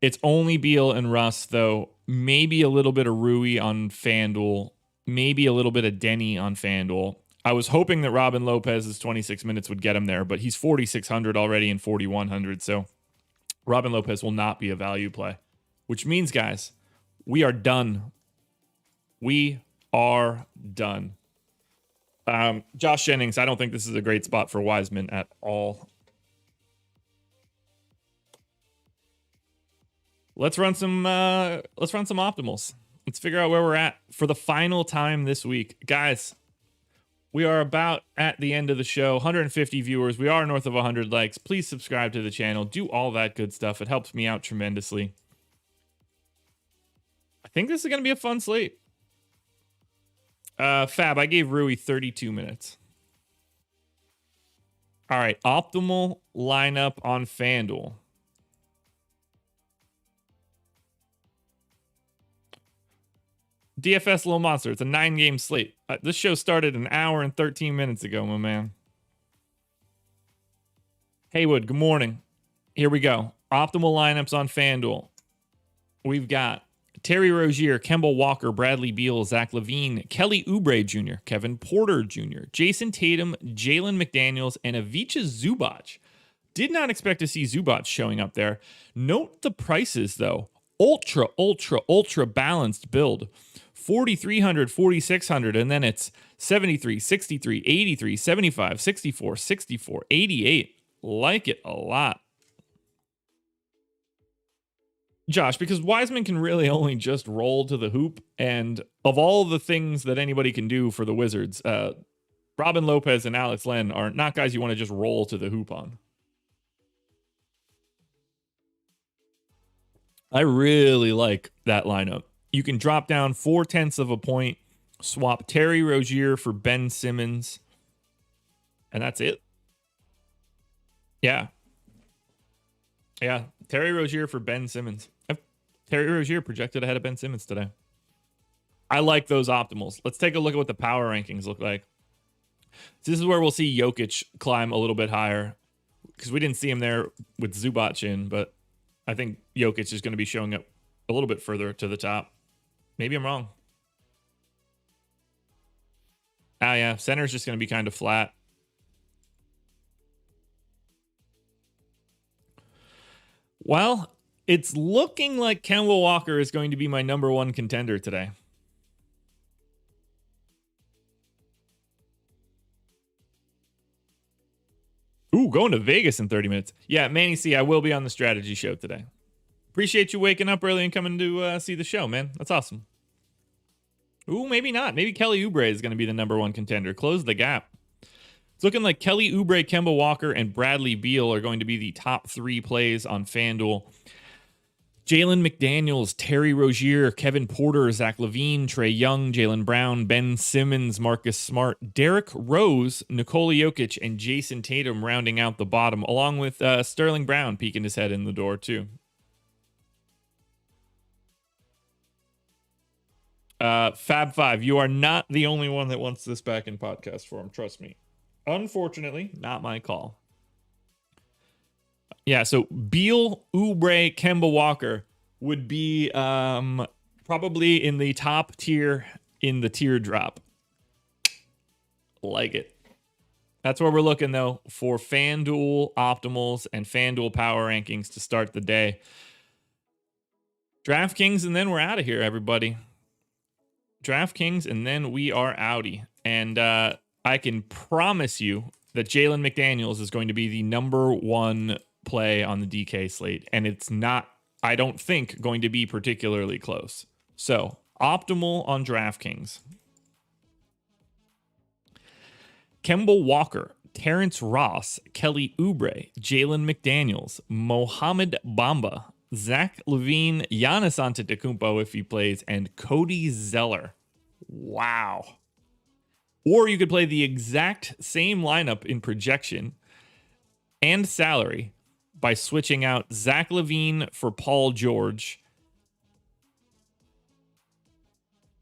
It's only Beal and Russ, though. Maybe a little bit of Rui on FanDuel. Maybe a little bit of Denny on FanDuel. I was hoping that Robin Lopez's 26 minutes would get him there, but he's 4,600 already and 4,100. So Robin Lopez will not be a value play, which means, guys, we are done. We are done. Josh Jennings, I don't think this is a great spot for Wiseman at all. Let's run some optimals. Let's figure out where we're at for the final time this week. Guys, we are about at the end of the show. 150 viewers. We are north of 100 likes. Please subscribe to the channel. Do all that good stuff. It helps me out tremendously. I think this is going to be a fun slate. Fab, I gave Rui 32 minutes. All right, optimal lineup on FanDuel. DFS Little Monster. It's a 9-game slate. This show started an hour and 13 minutes ago, my man. Haywood, good morning. Here we go. Optimal lineups on FanDuel. We've got Terry Rozier, Kemba Walker, Bradley Beal, Zach LaVine, Kelly Oubre Jr., Kevin Porter Jr., Jason Tatum, Jalen McDaniels, and Ivica Zubac. Did not expect to see Zubac showing up there. Note the prices, though. Ultra balanced build. 4,300, 4,600, and then it's 73, 63, 83, 75, 64, 64, 88. Like it a lot. Josh, because Wiseman can really only just roll to the hoop, and of all the things that anybody can do for the Wizards, Robin Lopez and Alex Len are not guys you want to just roll to the hoop on. I really like that lineup. You can drop down 0.4 of a point, swap Terry Rozier for Ben Simmons, and that's it. Yeah. Terry Rozier for Ben Simmons. Terry Rozier projected ahead of Ben Simmons today. I like those optimals. Let's take a look at what the power rankings look like. So this is where we'll see Jokic climb a little bit higher, because we didn't see him there with Zubac in, but I think Jokic is going to be showing up a little bit further to the top. Maybe I'm wrong. Oh, yeah. Center's just going to be kind of flat. Well, it's looking like Kemba Walker is going to be my number 1 contender today. Ooh, going to Vegas in 30 minutes. Yeah, Manny C, I will be on the strategy show today. Appreciate you waking up early and coming to see the show, man. That's awesome. Ooh, maybe not. Maybe Kelly Oubre is going to be the number 1 contender. Close the gap. It's looking like Kelly Oubre, Kemba Walker, and Bradley Beal are going to be the top 3 plays on FanDuel. Jalen McDaniels, Terry Rozier, Kevin Porter, Zach LaVine, Trae Young, Jaylen Brown, Ben Simmons, Marcus Smart, Derrick Rose, Nikola Jokic, and Jason Tatum rounding out the bottom, along with Sterling Brown peeking his head in the door, too. Fab 5, you are not the only one that wants this back in podcast form. Trust me. Unfortunately, not my call. Yeah, so Beal, Oubre, Kemba Walker would be probably in the top tier in the teardrop. Like it. That's where we're looking, though, for FanDuel optimals and FanDuel power rankings to start the day. DraftKings, and then we're out of here, everybody. DraftKings, and then we are outie. And I can promise you that Jalen McDaniels is going to be the number one play on the DK slate. And it's not, I don't think, going to be particularly close. So, optimal on DraftKings. Kemba Walker, Terrence Ross, Kelly Oubre, Jalen McDaniels, Mohamed Bamba, Zach LaVine, Giannis Antetokounmpo if he plays, and Cody Zeller. Wow. Or you could play the exact same lineup in projection and salary by switching out Zach LaVine for Paul George,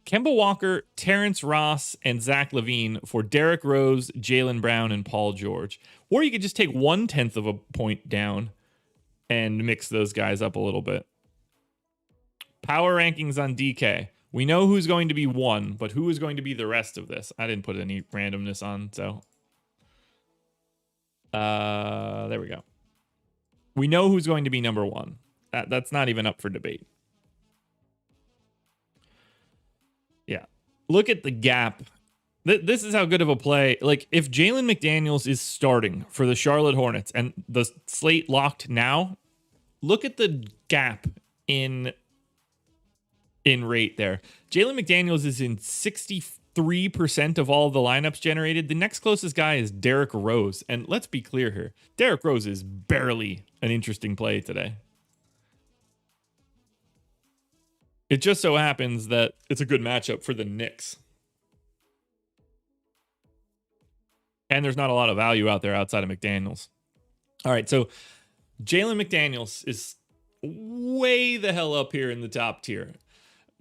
Kemba Walker, Terrence Ross, and Zach LaVine for Derrick Rose, Jaylen Brown, and Paul George. Or you could just take 1/10 of a point down and mix those guys up a little bit. Power rankings on DK. We know who's going to be one, but who is going to be the rest of this? I didn't put any randomness on, so. There we go. We know who's going to be number one. That's not even up for debate. Yeah. Look at the gap. This is how good of a play. Like, if Jalen McDaniels is starting for the Charlotte Hornets and the slate locked now, look at the gap in rate there. Jalen McDaniels is in 63% of all of the lineups generated. The next closest guy is Derrick Rose. And let's be clear here. Derrick Rose is barely an interesting play today. It just so happens that it's a good matchup for the Knicks. And there's not a lot of value out there outside of McDaniels. All right, so Jalen McDaniels is way the hell up here in the top tier.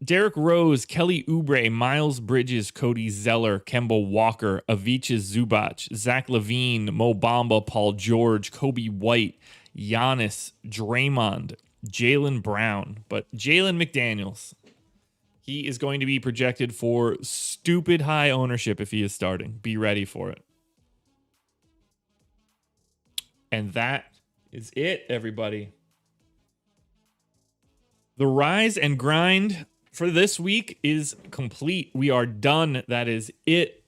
Derrick Rose, Kelly Oubre, Miles Bridges, Cody Zeller, Kemba Walker, Avicii Zubac, Zach LaVine, Mo Bamba, Paul George, Kobe White, Giannis, Draymond, Jaylen Brown. But Jalen McDaniels, he is going to be projected for stupid high ownership if he is starting. Be ready for it. And that is it, everybody. The rise and grind for this week is complete. We are done. That is it.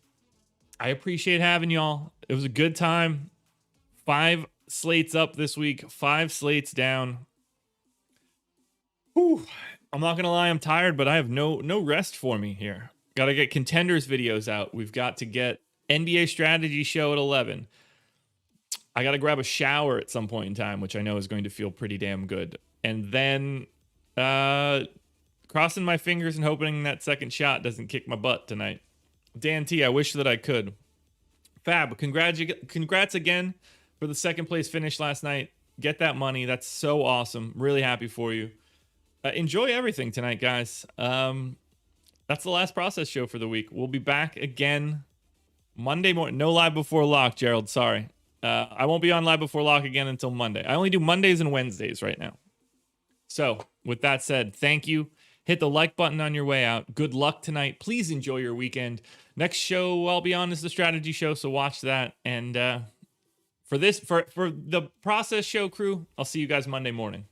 I appreciate having y'all. It was a good time. 5 slates up this week, 5 slates down. Whew. I'm not gonna lie, I'm tired, but I have no rest for me here. Gotta get contenders videos out. We've got to get NBA strategy show at 11. I gotta grab a shower at some point in time, which I know is going to feel pretty damn good. And then crossing my fingers and hoping that second shot doesn't kick my butt tonight. Dan T, I wish that I could. Fab, congrats again for the second place finish last night. Get that money. That's so awesome. Really happy for you. Enjoy everything tonight, guys. That's the last process show for the week. We'll be back again Monday morning. No live before lock, Gerald. Sorry. I won't be on live before lock again until Monday. I only do Mondays and Wednesdays right now. So, with that said, thank you. Hit the like button on your way out. Good luck tonight. Please enjoy your weekend. Next show I'll be on is the strategy show, so watch that. And for the process show crew, I'll see you guys Monday morning.